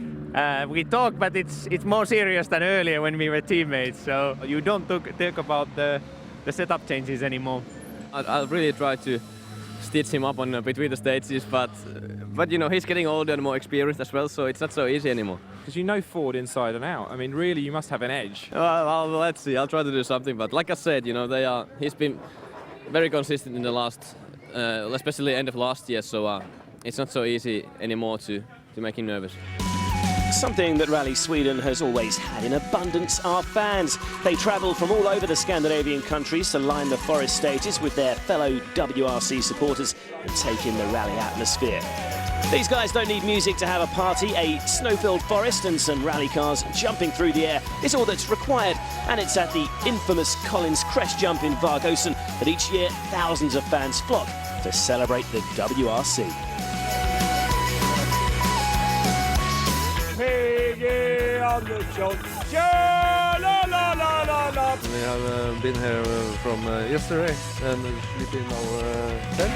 We talk, but it's more serious than earlier when we were teammates. So you don't talk about the setup changes anymore. I'll really try to stitch him up on between the stages, but he's getting older and more experienced as well, so it's not so easy anymore. Because you know Ford inside and out. I mean, really, you must have an edge. Well, let's see. I'll try to do something, but like I said, he's been very consistent in the last, especially end of last year, so it's not so easy anymore to make him nervous. Something that Rally Sweden has always had in abundance are fans. They travel from all over the Scandinavian countries to line the forest stages with their fellow WRC supporters and take in the rally atmosphere. These guys don't need music to have a party. A snow-filled forest and some rally cars jumping through the air is all that's required. And it's at the infamous Collins Crest Jump in Vargösen that each year thousands of fans flock to celebrate the WRC. We have been here from yesterday and sleep in our tent.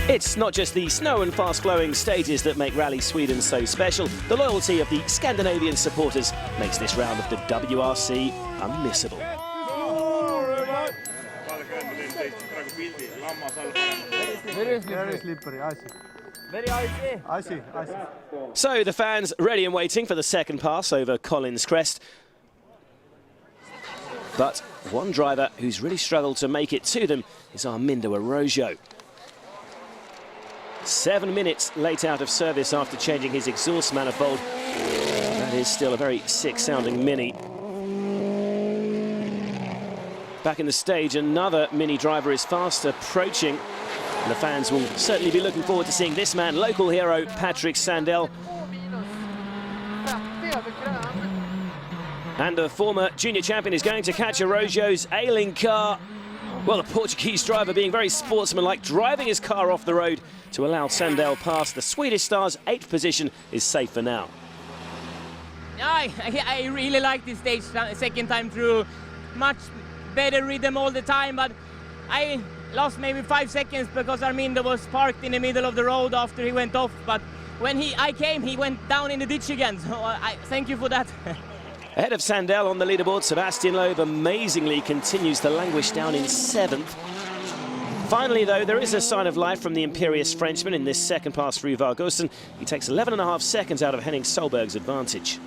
It's not just the snow and fast-flowing stages that make Rally Sweden so special. The loyalty of the Scandinavian supporters makes this round of the WRC unmissable. Very slippery, icy. Very icy. Icy. So the fans ready and waiting for the second pass over Collins Crest. But one driver who's really struggled to make it to them is Armindo Arrojo. 7 minutes late out of service after changing his exhaust manifold. That is still a very sick-sounding Mini. Back in the stage, another Mini driver is fast approaching. And the fans will certainly be looking forward to seeing this man, local hero Patrick Sandell. And the former junior champion is going to catch Arrojo's ailing car. Well, the Portuguese driver being very sportsmanlike, driving his car off the road to allow Sandell past. The Swedish star's 8th position is safe for now. I really like this stage second time through. Much better rhythm all the time, but I lost maybe 5 seconds because Armindo was parked in the middle of the road after he went off. But when I came, he went down in the ditch again. So I thank you for that. Ahead of Sandell on the leaderboard, Sebastian Loeb amazingly continues to languish down in 7th. Finally, though, there is a sign of life from the imperious Frenchman in this second pass through Vargosen. He takes 11.5 seconds out of Henning Solberg's advantage.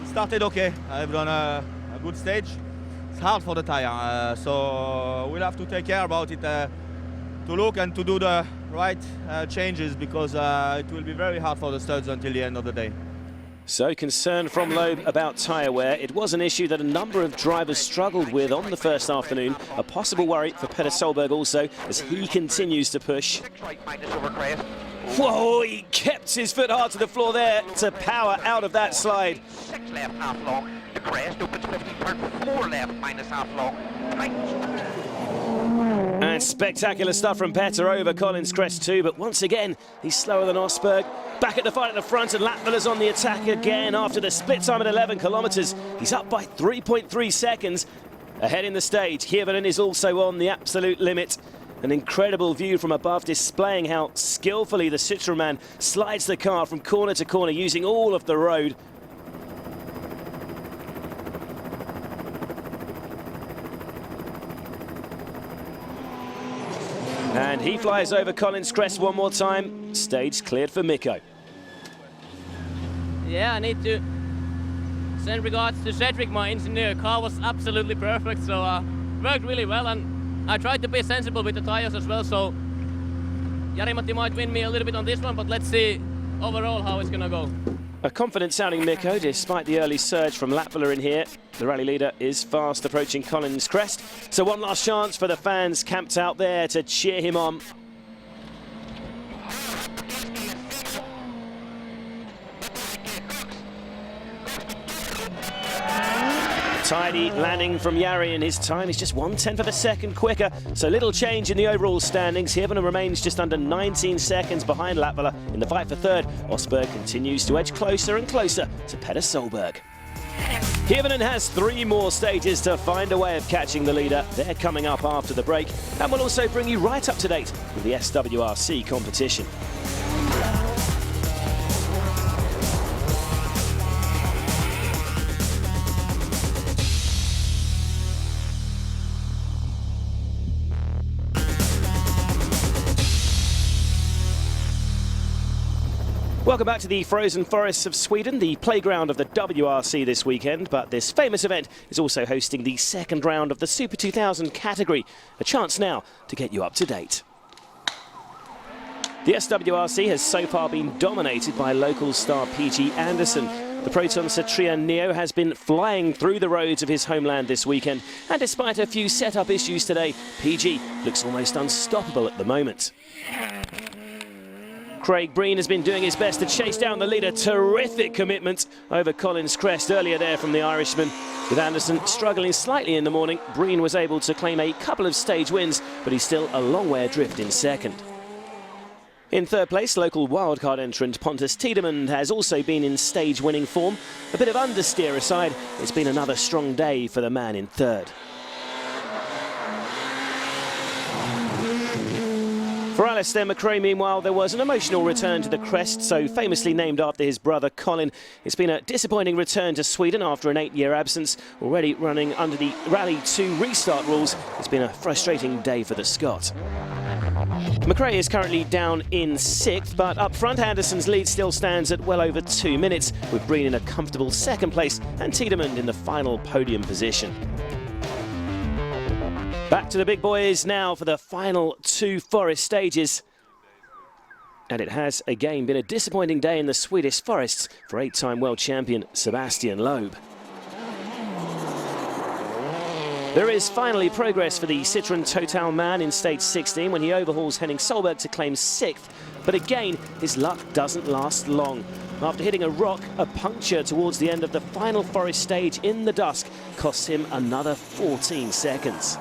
Started okay. I've done a good stage. It's hard for the tire, so we'll have to take care about it, to look and to do the right changes, because it will be very hard for the studs until the end of the day. So concern from Loeb about tyre wear. It was an issue that a number of drivers struggled with on the first afternoon. A possible worry for Petter Solberg also as he continues to push. Whoa, he kept his foot hard to the floor there to power out of that slide. 6 left, half long. The crest opens 50, turn 4 left, minus half long. And spectacular stuff from Petter over Collins Crest too, but once again, he's slower than Osberg. Back at the fight at the front, and Latvia's on the attack again after the split time at 11 kilometres. He's up by 3.3 seconds. Ahead in the stage, Hirvonen is also on the absolute limit. An incredible view from above displaying how skillfully the Citroën man slides the car from corner to corner using all of the road. And he flies over Collins Crest one more time. Stage cleared for Mikko. Yeah, I need to send regards to Cedric, my engineer. Car was absolutely perfect, so worked really well, and I tried to be sensible with the tires as well, so Jari-Matti might win me a little bit on this one, but let's see overall how it's gonna go. A confident-sounding Mikko, despite the early surge from Latvala in here. The rally leader is fast approaching Collins Crest. So one last chance for the fans camped out there to cheer him on. Tidy landing from Jari, and his time is just 1/10 of a second quicker. So little change in the overall standings. Hirvonen remains just under 19 seconds behind Latvala in the fight for third. Osberg continues to edge closer and closer to Petter Solberg. Hirvonen has 3 more stages to find a way of catching the leader. They're coming up after the break, and we'll also bring you right up to date with the SWRC competition. Welcome back to the frozen forests of Sweden, the playground of the WRC this weekend, but this famous event is also hosting the second round of the Super 2000 category. A chance now to get you up to date. The SWRC has so far been dominated by local star PG Anderson. The Proton Citroën Neo has been flying through the roads of his homeland this weekend, and despite a few setup issues today, PG looks almost unstoppable at the moment. Craig Breen has been doing his best to chase down the leader. Terrific commitment over Collins Crest earlier there from the Irishman. With Anderson struggling slightly in the morning, Breen was able to claim a couple of stage wins, but he's still a long way adrift in second. In third place, local wildcard entrant Pontus Tiedemund has also been in stage-winning form. A bit of understeer aside, it's been another strong day for the man in third. For Alistair McRae, meanwhile, there was an emotional return to the crest, so famously named after his brother Colin. It's been a disappointing return to Sweden after an 8-year absence. Already running under the Rally 2 restart rules, it's been a frustrating day for the Scot. McRae is currently down in 6th, but up front Anderson's lead still stands at well over 2 minutes, with Breen in a comfortable 2nd place and Tiedemann in the final podium position. Back to the big boys now for the final 2 forest stages. And it has again been a disappointing day in the Swedish forests for 8-time world champion Sebastian Loeb. There is finally progress for the Citroën Total man in stage 16 when he overhauls Henning Solberg to claim 6th. But again, his luck doesn't last long. After hitting a rock, a puncture towards the end of the final forest stage in the dusk costs him another 14 seconds.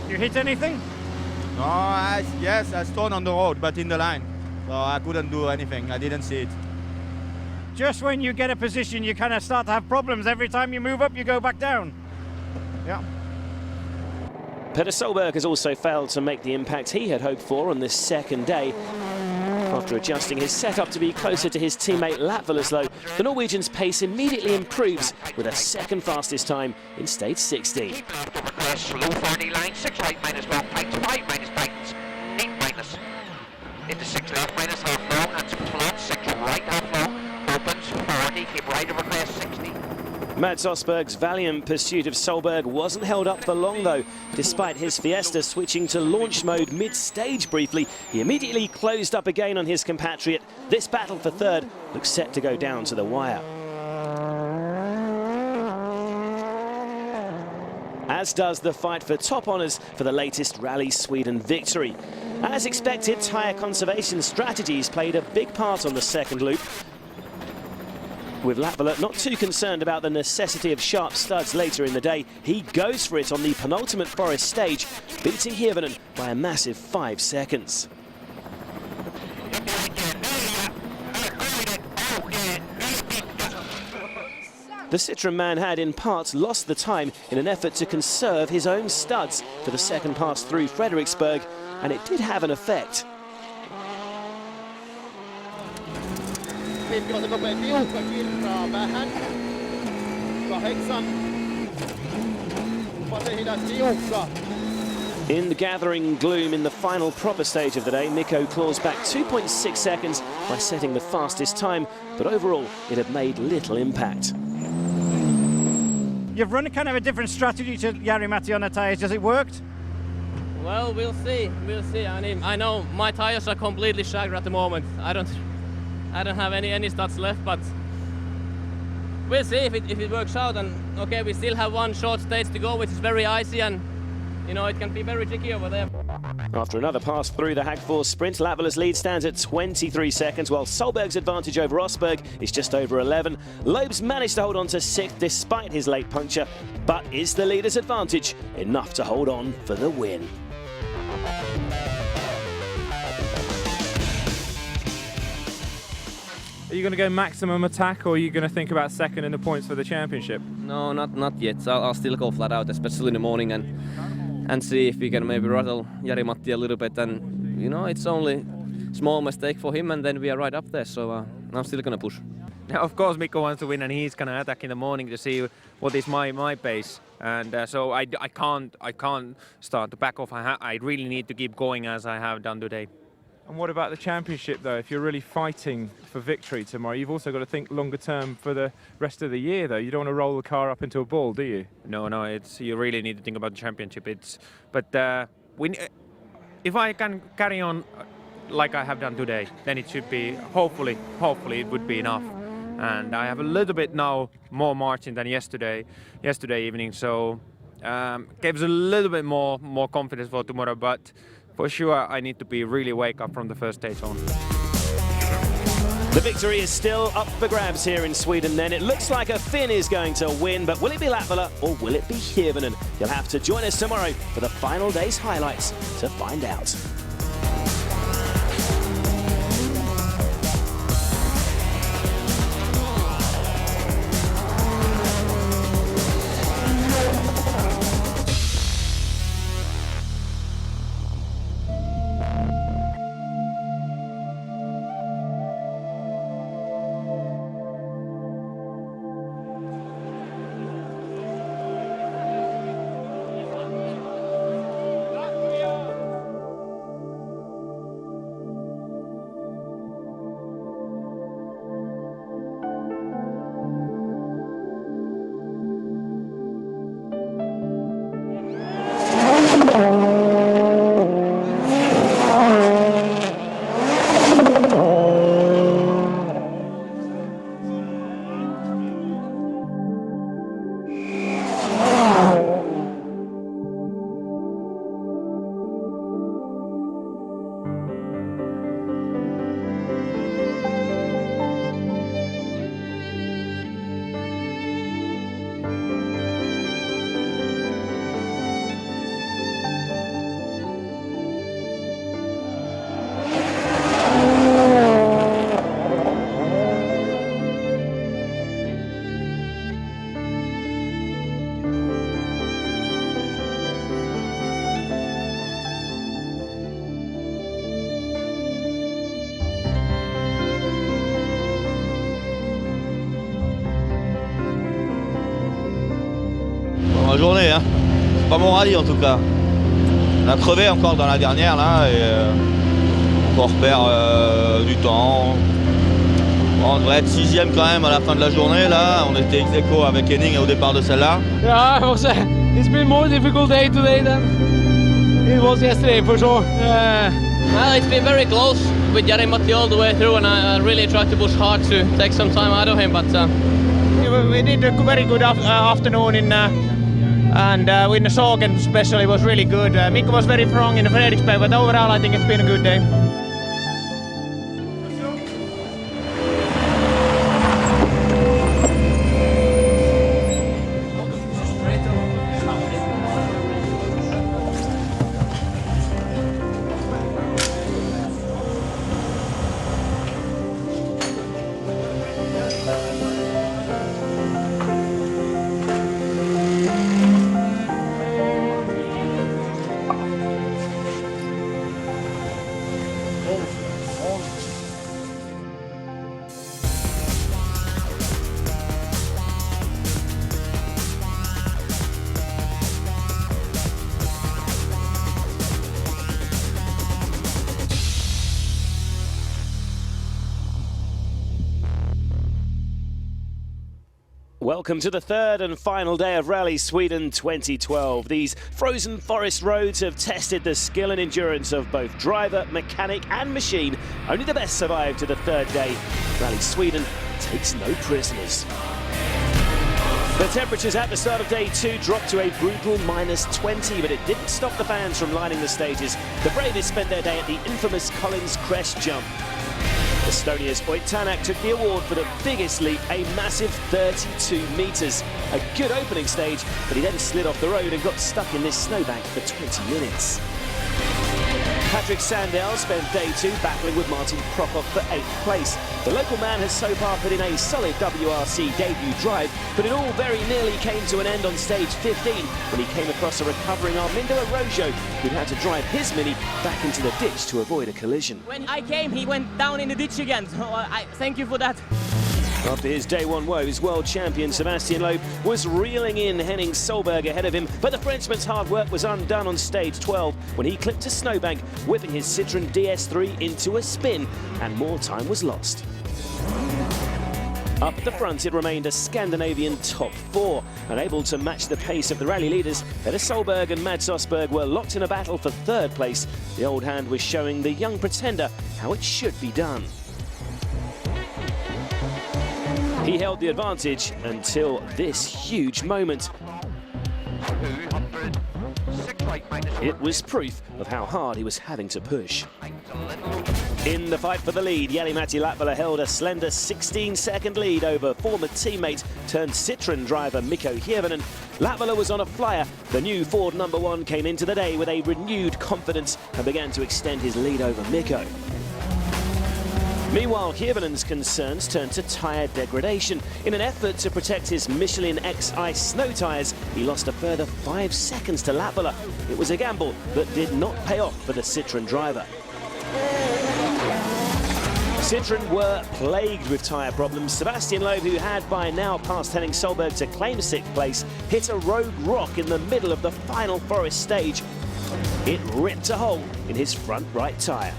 You hit anything? No, yes, I stone on the road, but in the line. So I couldn't do anything, I didn't see it. Just when you get a position, you kind of start to have problems. Every time you move up, you go back down. Yeah. Petter Solberg has also failed to make the impact he had hoped for on this second day. After adjusting his setup to be closer to his teammate Latvalas, though, the Norwegian's pace immediately improves with a 2nd fastest time in stage 16. Slow 40 line, 6 right minus long pints, 5 minus pints, 8 minus. Into 6 left minus half long, and flat 6 right half long, opens 40, keep right over crest 60. Mads Osberg's valiant pursuit of Solberg wasn't held up for long, though. Despite his Fiesta switching to launch mode mid-stage briefly, he immediately closed up again on his compatriot. This battle for 3rd looks set to go down to the wire. As does the fight for top honours for the latest Rally Sweden victory. As expected, tyre conservation strategies played a big part on the 2nd loop, with Latvala not too concerned about the necessity of sharp studs later in the day. He goes for it on the penultimate forest stage, beating Hirvonen by a massive 5 seconds. The Citroën man had in part lost the time in an effort to conserve his own studs for the 2nd pass through Frederiksberg, and it did have an effect. In the gathering gloom in the final proper stage of the day, Mikko claws back 2.6 seconds by setting the fastest time, but overall it had made little impact. You've run a kind of a different strategy to Jari-Matti on the tyres. Has it worked? Well, we'll see. We'll see. I mean, I know my tires are completely shagged at the moment. I don't have any studs left, but we'll see if it works out. And okay, we still have 1 short stage to go, which is very icy, and you know it can be very tricky over there. After another pass through the Hagfors sprint, Latvalas' lead stands at 23 seconds, while Solberg's advantage over Osberg is just over 11. Loeb's managed to hold on to 6th despite his late puncture, but is the leader's advantage enough to hold on for the win? Are you going to go maximum attack, or are you going to think about 2nd in the points for the championship? No, not yet. I'll still go flat out, especially in the morning, and see if we can maybe rattle Jari-Matti a little bit. And you know, it's only small mistake for him, and then we are right up there. So I'm still going to push. Now, of course, Mikko wants to win, and he's going to attack in the morning to see what is my pace. And so I can't start to back off. I really need to keep going as I have done today. And what about the championship, though? If you're really fighting for victory tomorrow, you've also got to think longer term for the rest of the year, though. You don't want to roll the car up into a ball, do you? No, you really need to think about the championship. If I can carry on like I have done today, then it should be, hopefully it would be enough. And I have a little bit now more margin than yesterday evening, so gives a little bit more confidence for tomorrow. But for sure, I need to be really wake up from the first stage on. The victory is still up for grabs here in Sweden then. It looks like a Finn is going to win, but will it be Latvala or will it be Hirvonen? You'll have to join us tomorrow for the final day's highlights to find out. la journée. Hein. C'est pas mon rallye en tout cas. On a crevé encore dans la dernière là et on perd du temps. Bon, on devrait être 6e quand même à la fin de la journée là. On était ex-aequo avec Henning au départ de celle-là. Yeah, it's been more difficult day today than it was yesterday for sure. Well, it's been very close with Jari-Matti all the way through, and I really tried to push hard to take some time out of him, but we did a very good afternoon in in the Sågen especially was really good. Mikko was very strong in the Fredriksberg, but overall I think it's been a good day. Welcome to the third and final day of Rally Sweden 2012. These frozen forest roads have tested the skill and endurance of both driver, mechanic and machine. Only the best survive to the third day. Rally Sweden takes no prisoners. The temperatures at the start of day 2 dropped to a brutal -20, but it didn't stop the fans from lining the stages. The bravest spent their day at the infamous Collins Crest jump. Estonia's Ott Tänak took the award for the biggest leap, a massive 32 metres. A good opening stage, but he then slid off the road and got stuck in this snowbank for 20 minutes. Patrick Sandell spent day 2 battling with Martin Prokop for 8th place. The local man has so far put in a solid WRC debut drive, but it all very nearly came to an end on stage 15 when he came across a recovering Armindo Arrojo, who'd had to drive his Mini back into the ditch to avoid a collision. When I came, he went down in the ditch again, so I thank you for that. After his day 1 woes, world champion Sebastian Loeb was reeling in Henning Solberg ahead of him, but the Frenchman's hard work was undone on stage 12 when he clipped a snowbank, whipping his Citroën DS3 into a spin, and more time was lost. Up the front, it remained a Scandinavian top 4. Unable to match the pace of the rally leaders, Petter Solberg and Mads Osberg were locked in a battle for 3rd place. The old hand was showing the young pretender how it should be done. He held the advantage until this huge moment. It was proof of how hard he was having to push. In the fight for the lead, Jari-Matti Latvala held a slender 16-second lead over former teammate turned Citroën driver Mikko Hirvonen. Latvala was on a flyer. The new Ford #1 came into the day with a renewed confidence and began to extend his lead over Mikko. Meanwhile, Hirvonen's concerns turned to tyre degradation. In an effort to protect his Michelin X Ice snow tyres, he lost a further 5 seconds to Latvala. It was a gamble that did not pay off for the Citroën driver. Citroën were plagued with tyre problems. Sebastian Loeb, who had by now passed Henning Solberg to claim 6th place, hit a rogue rock in the middle of the final forest stage. It ripped a hole in his front right tyre.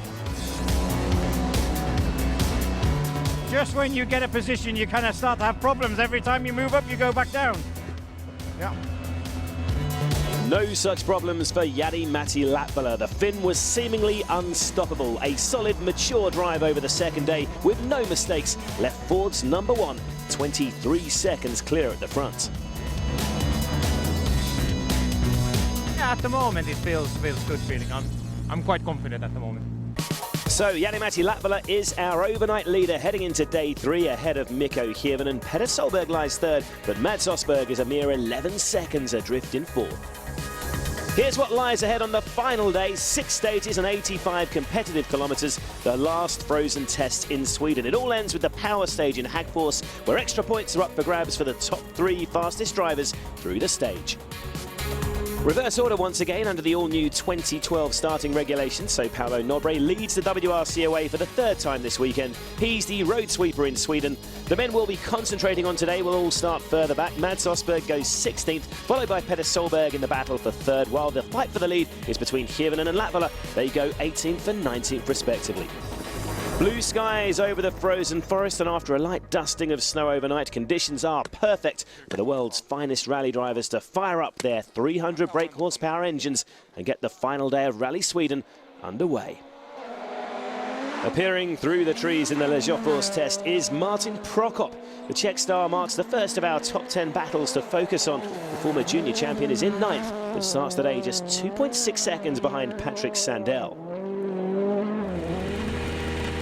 Just when you get a position, you kind of start to have problems. Every time you move up, you go back down. Yeah. No such problems for Jari-Matti Latvala. The Finn was seemingly unstoppable. A solid, mature drive over the second day with no mistakes left Ford's #1 23 seconds clear at the front. Yeah, at the moment it feels good feeling. I'm quite confident at the moment. So Jari-Matti Latvala is our overnight leader heading into day 3 ahead of Mikko Hirvonen. Petter Solberg lies 3rd, but Mads Osberg is a mere 11 seconds adrift in 4th. Here's what lies ahead on the final day. 6 stages and 85 competitive kilometres, the last frozen test in Sweden. It all ends with the power stage in Hagfors, where extra points are up for grabs for the top 3 fastest drivers through the stage. Reverse order once again under the all-new 2012 starting regulations, so Paolo Nobre leads the WRC away for the third time this weekend. He's the road sweeper in Sweden. The men we'll be concentrating on today will all start further back. Mads Osberg goes 16th, followed by Petter Solberg in the battle for third, while the fight for the lead is between Hirvonen and Latvala. They go 18th and 19th respectively. Blue skies over the frozen forest, and after a light dusting of snow overnight, conditions are perfect for the world's finest rally drivers to fire up their 300 brake horsepower engines and get the final day of Rally Sweden underway. Appearing through the trees in the Lesjöfors test is Martin Prokop. The Czech star marks the first of our top 10 battles to focus on. The former junior champion is in 9th, but starts the day just 2.6 seconds behind Patrick Sandell.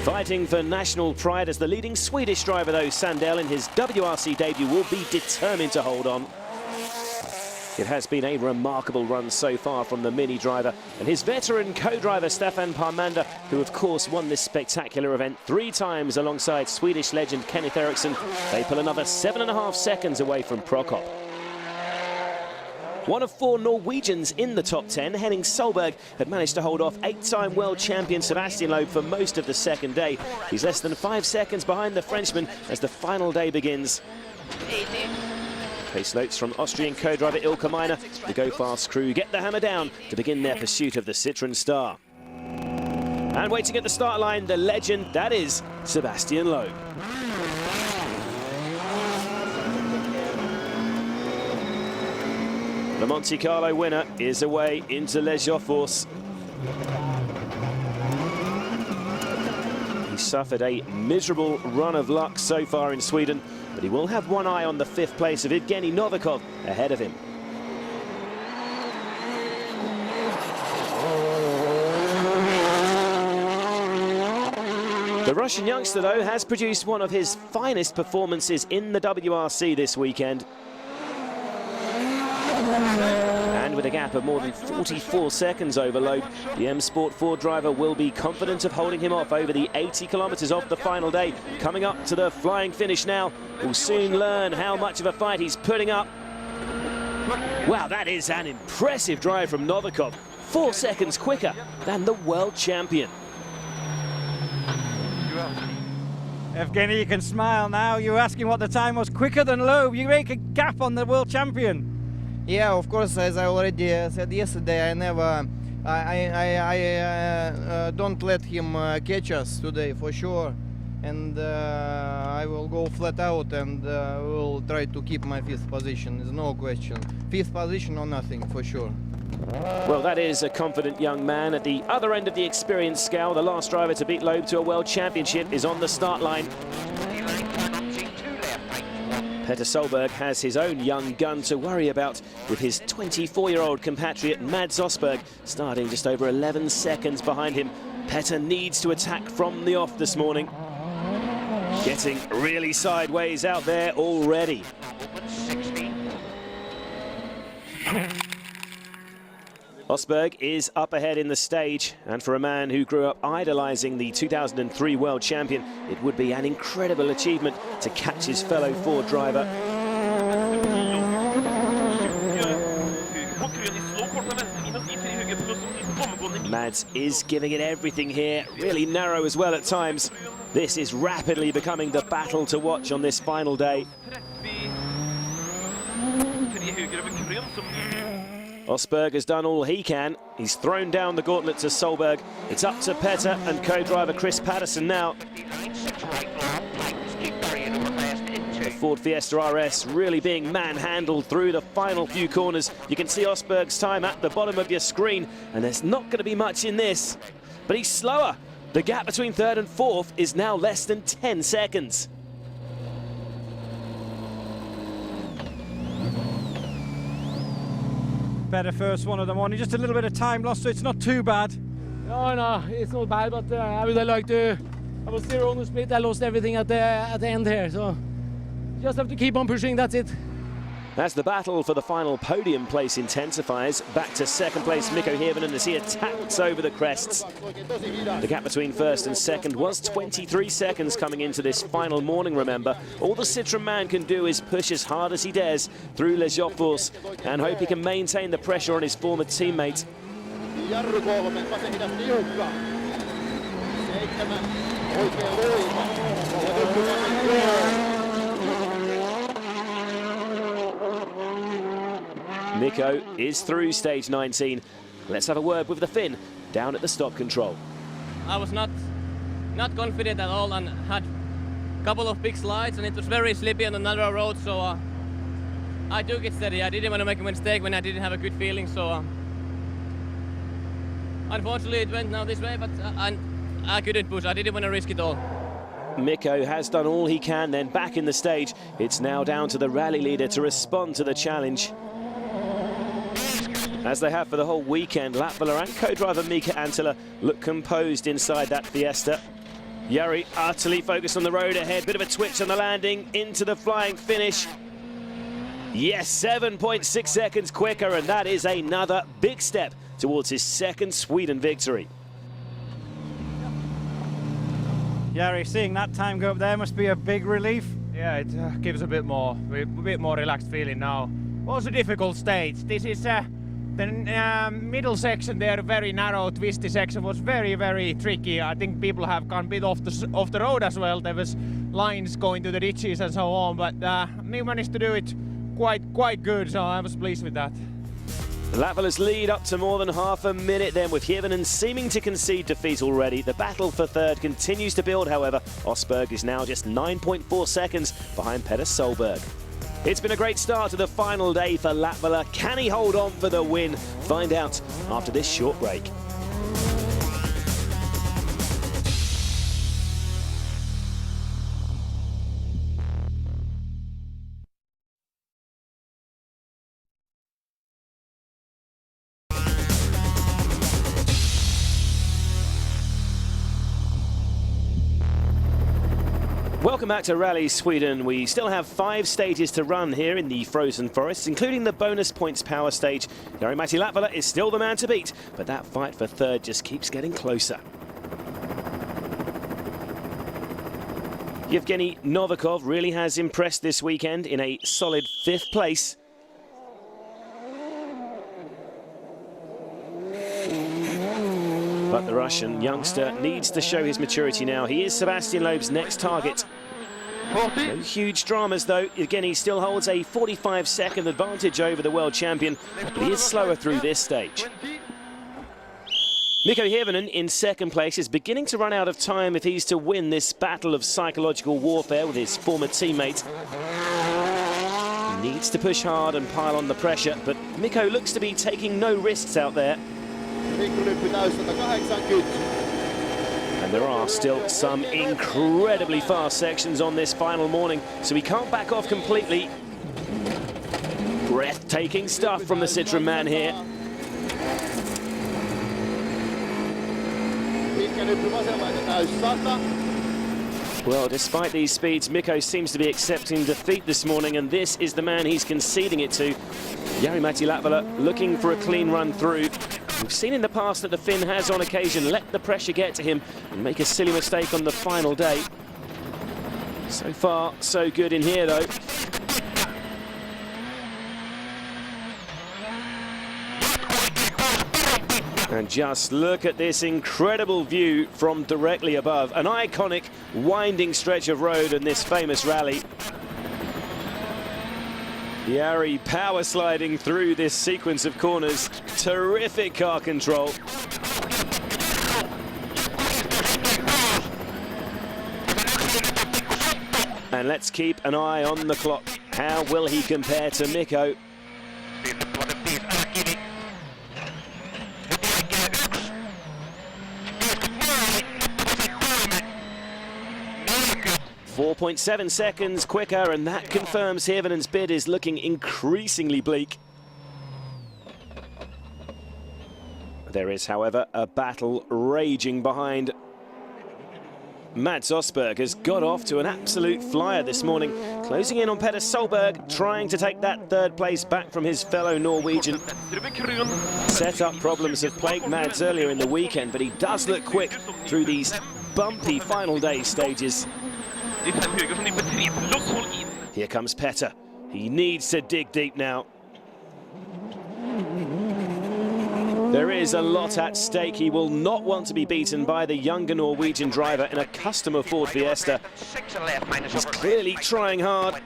Fighting for national pride as the leading Swedish driver, though, Sandell in his WRC debut will be determined to hold on. It has been a remarkable run so far from the Mini driver and his veteran co-driver Staffan Parmander, who of course won this spectacular event 3 times alongside Swedish legend Kenneth Eriksson. They pull another 7.5 seconds away from Prokop. One of 4 Norwegians in the top 10, Henning Solberg, had managed to hold off 8-time world champion Sebastian Loeb for most of the second day. He's less than 5 seconds behind the Frenchman as the final day begins. 80. Pace notes from Austrian co-driver Ilka Miner. The Go Fast crew get the hammer down to begin their pursuit of the Citroën Star. And waiting at the start line, the legend, that is Sebastian Loeb. The Monte Carlo winner is away into Lesjöfors. He suffered a miserable run of luck so far in Sweden, but he will have one eye on the 5th place of Evgeny Novikov ahead of him. The Russian youngster, though, has produced one of his finest performances in the WRC this weekend. And with a gap of more than 44 seconds over Loeb, the M Sport 4 driver will be confident of holding him off over the 80 kilometres of the final day. Coming up to the flying finish now, we'll soon learn how much of a fight he's putting up. Wow, that is an impressive drive from Novikov. 4 seconds quicker than the world champion. Evgeny, you can smile now. You're asking what the time was. Quicker than Loeb. You make a gap on the world champion. Yeah, of course, as I already said yesterday, I don't let him catch us today for sure, and I will go flat out and will try to keep my 5th position. There's no question. 5th position or nothing for sure. Well, that is a confident young man. At the other end of the experience scale, the last driver to beat Loeb to a world championship is on the start line. Petter Solberg has his own young gun to worry about, with his 24-year-old compatriot Mads Osberg starting just over 11 seconds behind him. Petter needs to attack from the off this morning. Getting really sideways out there already. Osberg is up ahead in the stage, and for a man who grew up idolising the 2003 world champion, it would be an incredible achievement to catch his fellow Ford driver. Mads is giving it everything here, really narrow as well at times. This is rapidly becoming the battle to watch on this final day. Osberg has done all he can. He's thrown down the gauntlet to Solberg. It's up to Petter and co-driver Chris Patterson now. The Ford Fiesta RS really being manhandled through the final few corners. You can see Osberg's time at the bottom of your screen, and there's not going to be much in this. But he's slower. The gap between 3rd and 4th is now less than 10 seconds. Better first one of the morning. Just a little bit of time lost, so it's not too bad. No, it's not bad, but I would like to. I was still on the split. I lost everything at the end here, so just have to keep on pushing. That's it. As the battle for the final podium place intensifies, back to second place Mikko Hirvonen as he attacks over the crests. The gap between first and second was 23 seconds coming into this final morning, remember. All the Citroën man can do is push as hard as he dares through Les Joffors and hope he can maintain the pressure on his former teammate. Mikko is through stage 19. Let's have a word with the Finn down at the stop control. I was not confident at all and had a couple of big slides and it was very slippy on another road, so I took it steady. I didn't want to make a mistake when I didn't have a good feeling, so unfortunately it went now this way, but I couldn't push. I didn't want to risk it all. Mikko has done all he can then back in the stage. It's now down to the rally leader to respond to the challenge. As they have for the whole weekend, Latvala and co-driver Mika Anttila look composed inside that Fiesta. Jari utterly focused on the road ahead, bit of a twitch on the landing, into the flying finish. Yes, 7.6 seconds quicker, and that is another big step towards his second Sweden victory. Jari, seeing that time go up there must be a big relief. Yeah, it gives a bit more relaxed feeling now. Also difficult stage. This is the middle section there, very narrow, twisty section, was very, very tricky. I think people have gone a bit off the road as well. There was lines going to the ditches and so on, but we managed to do it quite good, so I was pleased with that. Latvala's lead up to more than half a minute then, with Hirvonen seeming to concede defeat already. The battle for third continues to build, however. Osberg is now just 9.4 seconds behind Petter Solberg. It's been a great start to the final day for Latvala. Can he hold on for the win? Find out after this short break. Welcome back to Rally Sweden. We still have 5 stages to run here in the frozen forests, including the bonus points power stage. Jari-Matti Latvala is still the man to beat, but that fight for third just keeps getting closer. Yevgeny Novikov really has impressed this weekend in a solid 5th place. But the Russian youngster needs to show his maturity now. He is Sebastian Loeb's next target. No huge dramas though. Again, he still holds a 45-second advantage over the world champion, but he is slower through this stage. Mikko Hirvonen in second place is beginning to run out of time if he's to win this battle of psychological warfare with his former teammate. He needs to push hard and pile on the pressure, but Mikko looks to be taking no risks out there. And there are still some incredibly fast sections on this final morning, so he can't back off completely. Breathtaking stuff from the Citroën man here. Well, despite these speeds, Mikko seems to be accepting defeat this morning, and this is the man he's conceding it to. Jari-Matti Latvala looking for a clean run through. We've seen in the past that the Finn has on occasion let the pressure get to him and make a silly mistake on the final day. So far, so good in here though. And just look at this incredible view from directly above. An iconic winding stretch of road in this famous rally. Jari power sliding through this sequence of corners. Terrific car control. And let's keep an eye on the clock. How will he compare to Mikko? .7 seconds quicker, and that confirms Hirvonen's bid is looking increasingly bleak. There is, however, a battle raging behind. Mads Østberg has got off to an absolute flyer this morning, closing in on Petter Solberg, trying to take that third place back from his fellow Norwegian. Set-up problems have plagued Mads earlier in the weekend, but he does look quick through these bumpy final day stages. Here comes Petter. He needs to dig deep now. There is a lot at stake. He will not want to be beaten by the younger Norwegian driver in a customer Ford Fiesta. He's clearly trying hard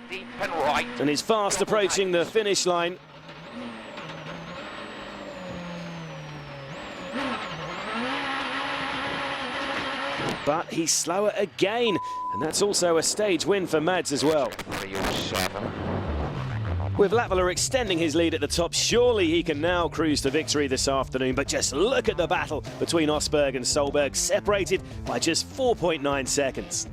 and is fast approaching the finish line. But he's slower again, and that's also a stage win for Mads as well. With Latvala extending his lead at the top, surely he can now cruise to victory this afternoon. But just look at the battle between Østberg and Solberg, separated by just 4.9 seconds.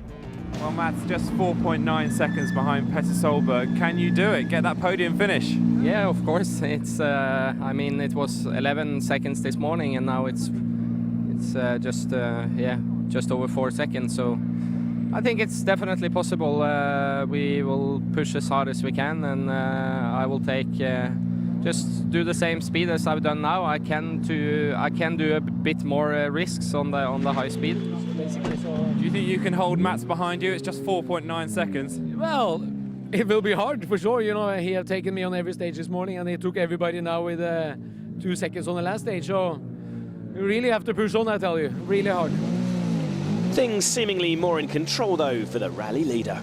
Well, Mats, just 4.9 seconds behind Petter Solberg. Can you do it? Get that podium finish? Yeah, of course. It's. I mean, it was 11 seconds this morning, and now it's just over 4 seconds. So I think it's definitely possible. We will push as hard as we can, and I will take just do the same speed as I've done now. I can do a bit more risks on the high speed. Do you think you can hold Mats behind you? It's just 4.9 seconds. Well, it will be hard for sure. You know, he have taken me on every stage this morning, and he took everybody now with 2 seconds on the last stage. So you really have to push on, I tell you, really hard. Things seemingly more in control, though, for the rally leader.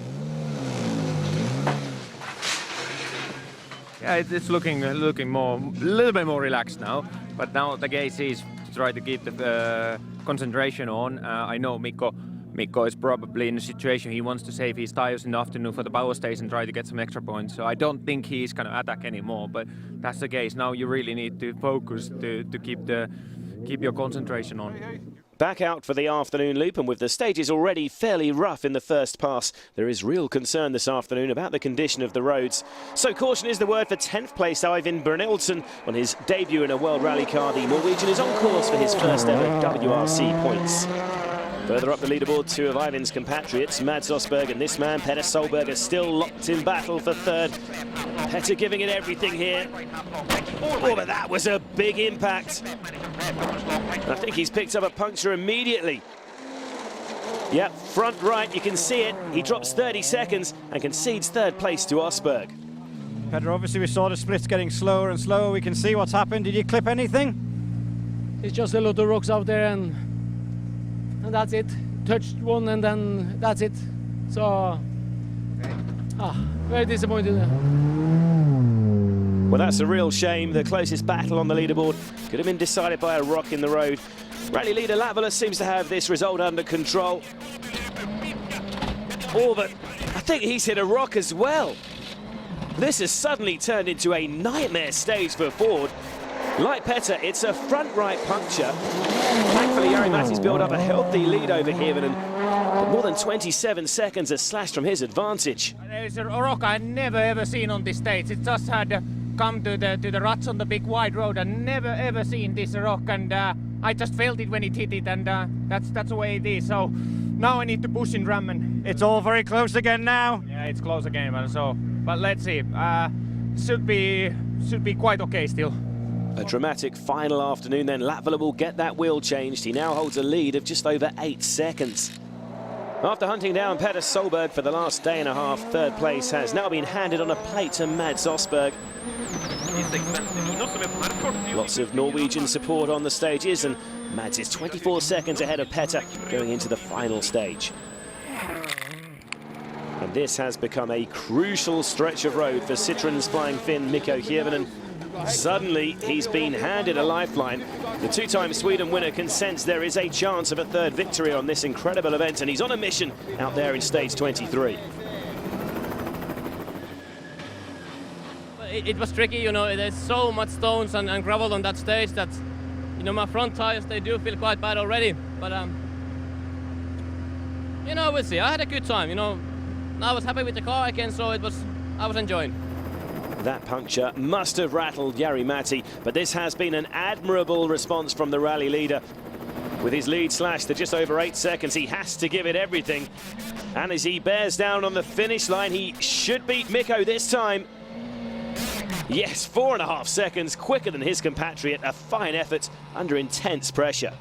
Yeah, it's looking more, a little bit more relaxed now. But now the case is to try to keep the concentration on. I know Mikko is probably in a situation he wants to save his tires in the afternoon for the power stage and try to get some extra points. So I don't think he's going to attack anymore. But that's the case. Now you really need to focus to keep your concentration on. Back out for the afternoon loop, and with the stages already fairly rough in the first pass, there is real concern this afternoon about the condition of the roads. So caution is the word for 10th place Eivind Brynildsen. On his debut in a World Rally car, the Norwegian is on course for his first ever WRC points. Further up the leaderboard, two of Eivind's compatriots, Mads Østberg and this man, Petter Solberg, are still locked in battle for third. Petter giving it everything here. Oh, but that was a big impact. I think he's picked up a puncture immediately. Yep, front right, you can see it. He drops 30 seconds and concedes third place to Østberg. Petter, obviously we saw the splits getting slower and slower. We can see what's happened. Did you clip anything? It's just a lot of rocks out there, and that's it. Touched one and then that's it. So, very disappointed. Well, that's a real shame. The closest battle on the leaderboard could have been decided by a rock in the road. Rally leader Latvala seems to have this result under control. Oh, but I think he's hit a rock as well. This has suddenly turned into a nightmare stage for Ford. Like Petter, it's a front right puncture. Thankfully, Jari Matti's built up a healthy lead over Hirvonen, but more than 27 seconds are slashed from his advantage. There's a rock I never ever seen on this stage. It just had come to the ruts on the big wide road. I never ever seen this rock, and I just felt it when it hit it, and that's the way it is. So now I need to push in Drammen. It's all very close again now. Yeah, it's close again, but let's see. Should be quite okay still. A dramatic final afternoon, then Latvala will get that wheel changed. He now holds a lead of just over 8 seconds. After hunting down Petter Solberg for the last day and a half, third place has now been handed on a plate to Mads Østberg. Lots of Norwegian support on the stages, and Mads is 24 seconds ahead of Petter going into the final stage. And this has become a crucial stretch of road for Citroen's flying Finn Mikko Hirvonen. Suddenly, he's been handed a lifeline. The two-time Sweden winner can sense there is a chance of a third victory on this incredible event, and he's on a mission out there in stage 23. It was tricky, you know, there's so much stones and gravel on that stage that, you know, my front tires, they do feel quite bad already. But, you know, we'll see. I had a good time, you know. I was happy with the car again, so I was enjoying. That puncture must have rattled Jari Matti, but this has been an admirable response from the rally leader. With his lead slashed to just over 8 seconds, he has to give it everything. And as he bears down on the finish line, he should beat Mikko this time. Yes, 4.5 seconds quicker than his compatriot. A fine effort under intense pressure.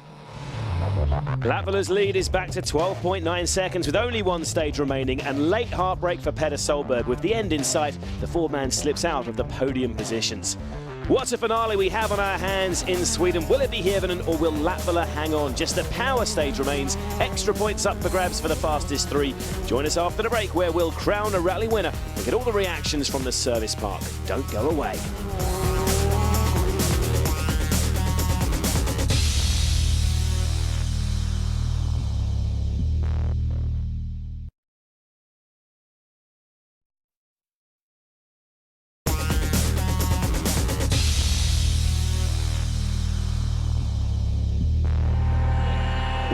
Latvala's lead is back to 12.9 seconds with only one stage remaining, and late heartbreak for Petter Solberg. With the end in sight, the four-man slips out of the podium positions. What a finale we have on our hands in Sweden. Will it be Hirvonen or will Latvala hang on? Just the power stage remains. Extra points up for grabs for the fastest three. Join us after the break where we'll crown a rally winner and get all the reactions from the service park. Don't go away.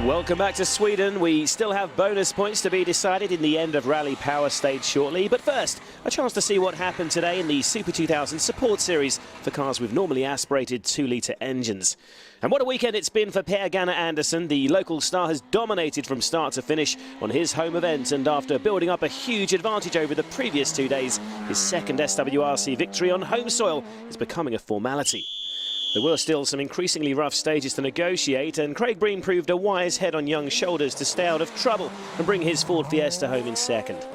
Welcome back to Sweden. We still have bonus points to be decided in the end of Rally Power Stage shortly. But first, a chance to see what happened today in the Super 2000 Support Series for cars with normally aspirated 2-litre engines. And what a weekend it's been for Per Ganna Andersson. The local star has dominated from start to finish on his home event, and after building up a huge advantage over the previous 2 days, his second SWRC victory on home soil is becoming a formality. There were still some increasingly rough stages to negotiate, and Craig Breen proved a wise head on young shoulders to stay out of trouble and bring his Ford Fiesta home in second.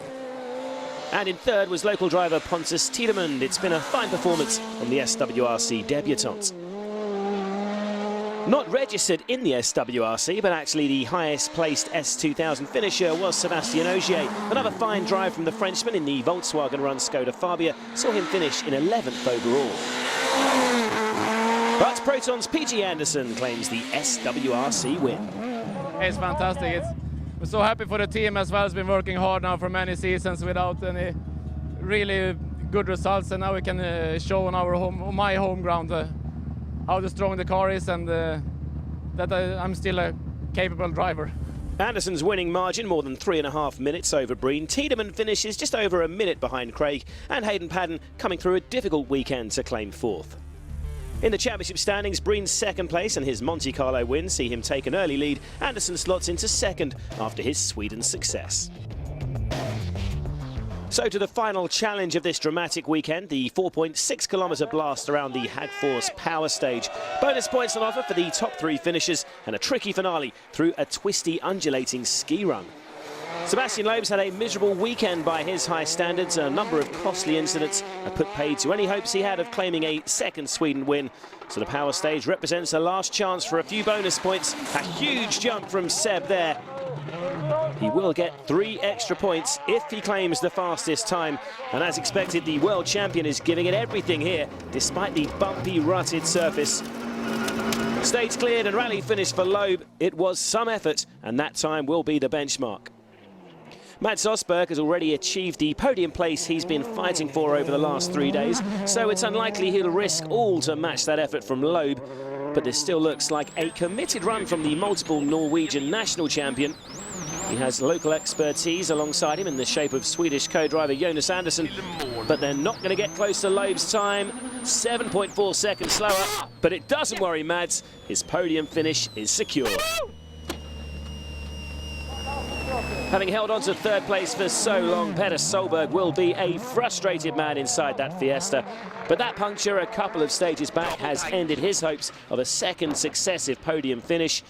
And in third was local driver Pontus Tiedemund. It's been a fine performance from the SWRC debutants. Not registered in the SWRC, but actually the highest placed S2000 finisher was Sébastien Ogier. Another fine drive from the Frenchman in the Volkswagen-run Skoda Fabia saw him finish in 11th overall. But Proton's PG Anderson claims the SWRC win. It's fantastic. We're so happy for the team as well. It's been working hard now for many seasons without any really good results, and now we can show on my home ground how strong the car is, and that I'm still a capable driver. Anderson's winning margin more than 3.5 minutes over Breen. Tiedemund finishes just over a minute behind Craig, and Hayden Paddon coming through a difficult weekend to claim fourth. In the championship standings, Breen's second place and his Monte Carlo win see him take an early lead. Anderson slots into second after his Sweden success. So to the final challenge of this dramatic weekend, the 4.6 kilometre blast around the Hagfors Power Stage. Bonus points on offer for the top three finishers and a tricky finale through a twisty, undulating ski run. Sebastian Loeb's had a miserable weekend by his high standards. A number of costly incidents have put paid to any hopes he had of claiming a second Sweden win. So the power stage represents a last chance for a few bonus points. A huge jump from Seb there. He will get 3 extra points if he claims the fastest time. And as expected, the world champion is giving it everything here, despite the bumpy, rutted surface. Stage cleared and rally finished for Loeb. It was some effort, and that time will be the benchmark. Mats Osberg has already achieved the podium place he's been fighting for over the last 3 days, so it's unlikely he'll risk all to match that effort from Loeb. But this still looks like a committed run from the multiple Norwegian national champion. He has local expertise alongside him in the shape of Swedish co-driver Jonas Andersson, but they're not going to get close to Loeb's time. 7.4 seconds slower, but it doesn't worry Mads. His podium finish is secure. Having held on to third place for so long, Petter Solberg will be a frustrated man inside that Fiesta. But that puncture a couple of stages back has ended his hopes of a second successive podium finish.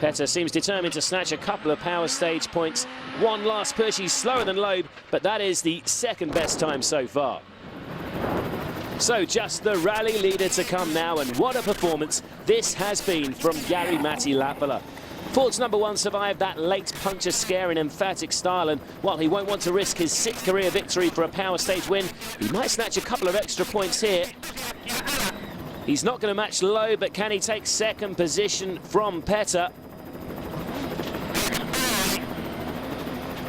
Petter seems determined to snatch a couple of power stage points. One last push, he's slower than Loeb, but that is the second best time so far. So just the rally leader to come now, and what a performance this has been from Jari-Matti Latvala. Ford's #1 survived that late puncture scare in emphatic style, and while he won't want to risk his 6th career victory for a power stage win, he might snatch a couple of extra points here. He's not going to match Loeb, but can he take second position from Petter?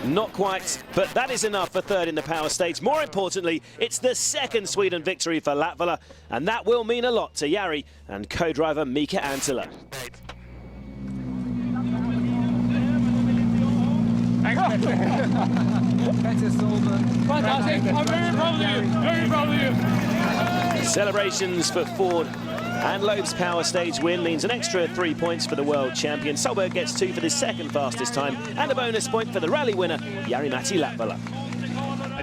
Not quite, but that is enough for third in the power stage. More importantly, it's the second Sweden victory for Latvala, and that will mean a lot to Jari and co-driver Mika Anttila. Fantastic. I'm very proud of you. Very proud of you. Celebrations for Ford And Loeb's power stage win means an extra 3 points for the world champion. Solberg gets 2 for the second fastest time and a bonus point for the rally winner, Jari-Matti Latvala.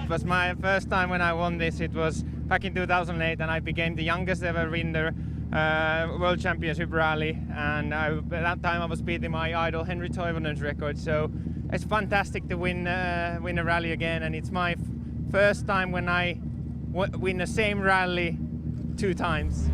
It was my first time when I won this. It was back in 2008 and I became the youngest ever winner World Championship Rally, and at that time I was beating my idol Henri Toivonen's record, so it's fantastic to win a rally again, and it's my first time when I win the same rally 2 times.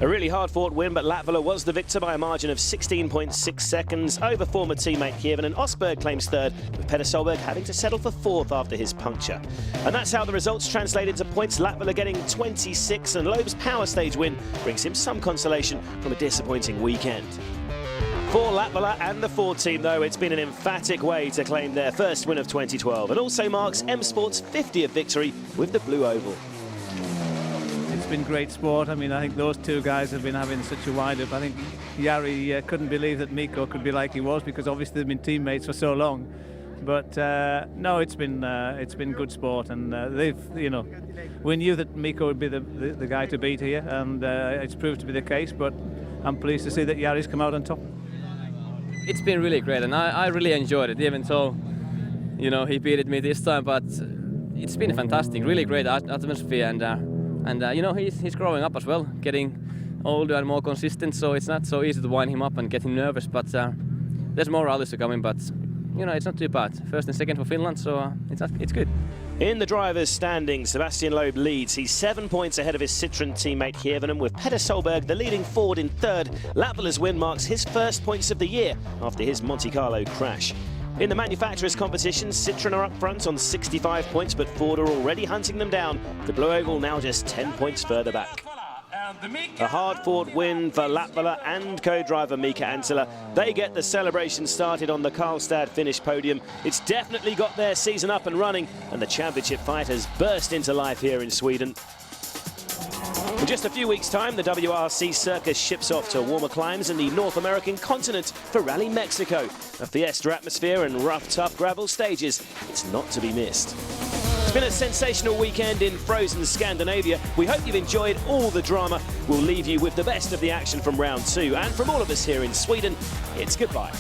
A really hard-fought win, but Latvala was the victor by a margin of 16.6 seconds over former teammate Kievan, and Osberg claims third, with Petter Solberg having to settle for fourth after his puncture. And that's how the results translate into points. Latvala getting 26, and Loeb's power stage win brings him some consolation from a disappointing weekend. For Latvala and the Ford team, though, it's been an emphatic way to claim their first win of 2012, and also marks M Sport's 50th victory with the Blue Oval. It's been great sport. I mean, I think those 2 guys have been having such a wind-up. I think Jari couldn't believe that Mikko could be like he was, because obviously they've been teammates for so long. But no, it's been good sport, and they've, you know, we knew that Mikko would be the guy to beat here, and it's proved to be the case. But I'm pleased to see that Jari's come out on top. It's been really great, and I really enjoyed it, even though, you know, he beat me this time. But it's been fantastic, really great atmosphere, and you know, he's growing up as well, getting older and more consistent, so it's not so easy to wind him up and get him nervous, but there's more rallies to come in, but you know, it's not too bad. First and second for Finland, so it's good. In the drivers' standings, Sebastian Loeb leads. He's 7 points ahead of his Citroën teammate Kievan, with Petter Solberg, the leading Ford, in third. Latvala's win marks his first points of the year after his Monte Carlo crash. In the manufacturers' competition, Citroën are up front on 65 points, but Ford are already hunting them down. The Blue Oval now just 10 points further back. A hard-fought win for Latvala and co-driver Mika Anttila. They get the celebration started on the Karlstad finish podium. It's definitely got their season up and running, and the championship fight has burst into life here in Sweden. In just a few weeks' time, the WRC circus ships off to warmer climes in the North American continent for Rally Mexico. A fiesta atmosphere and rough, tough gravel stages. It's not to be missed. It's been a sensational weekend in frozen Scandinavia. We hope you've enjoyed all the drama. We'll leave you with the best of the action from round 2. And from all of us here in Sweden, it's goodbye.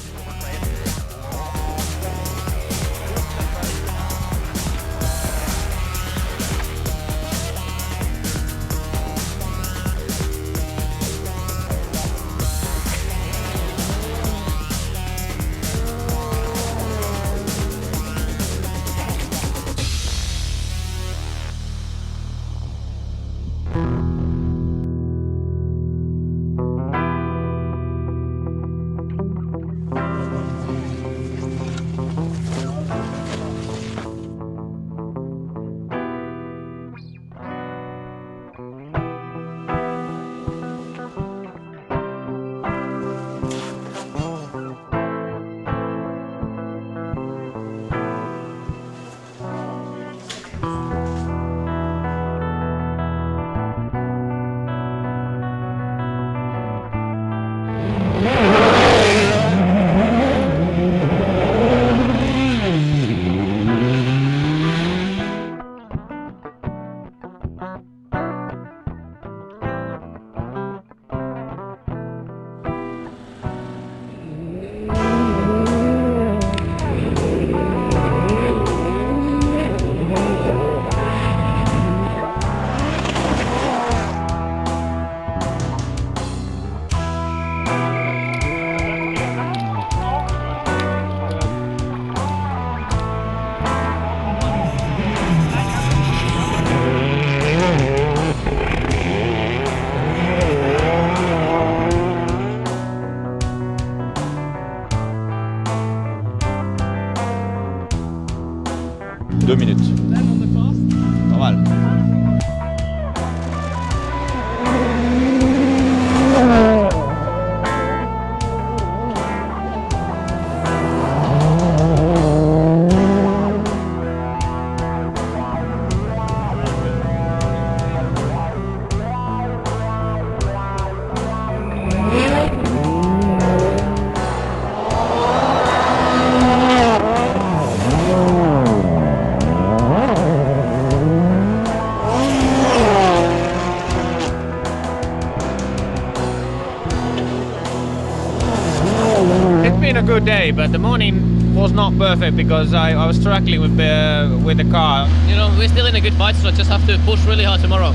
been a good day, but the morning was not perfect because I was struggling with the car. You know, we're still in a good fight, so I just have to push really hard tomorrow.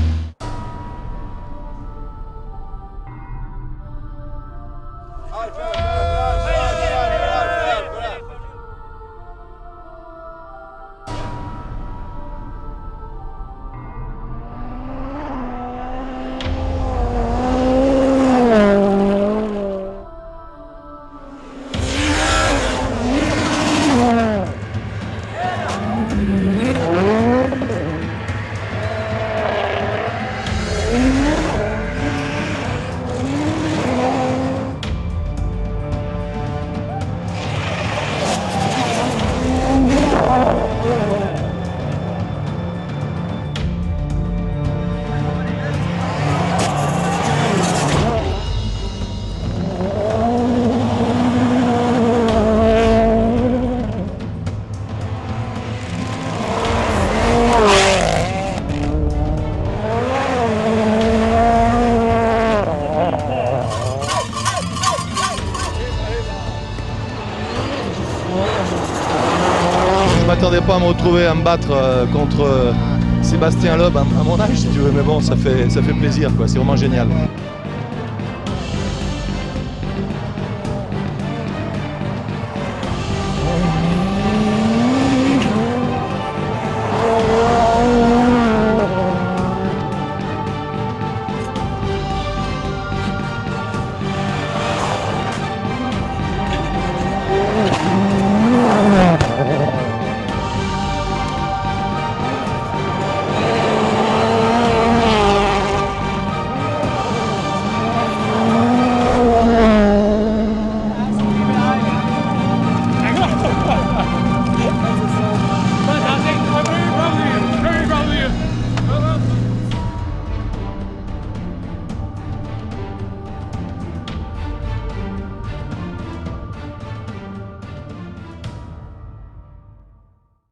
Je m'attendais pas à me retrouver à me battre contre Sébastien Loeb à mon âge, si tu veux, mais bon, ça fait plaisir, quoi. C'est vraiment génial.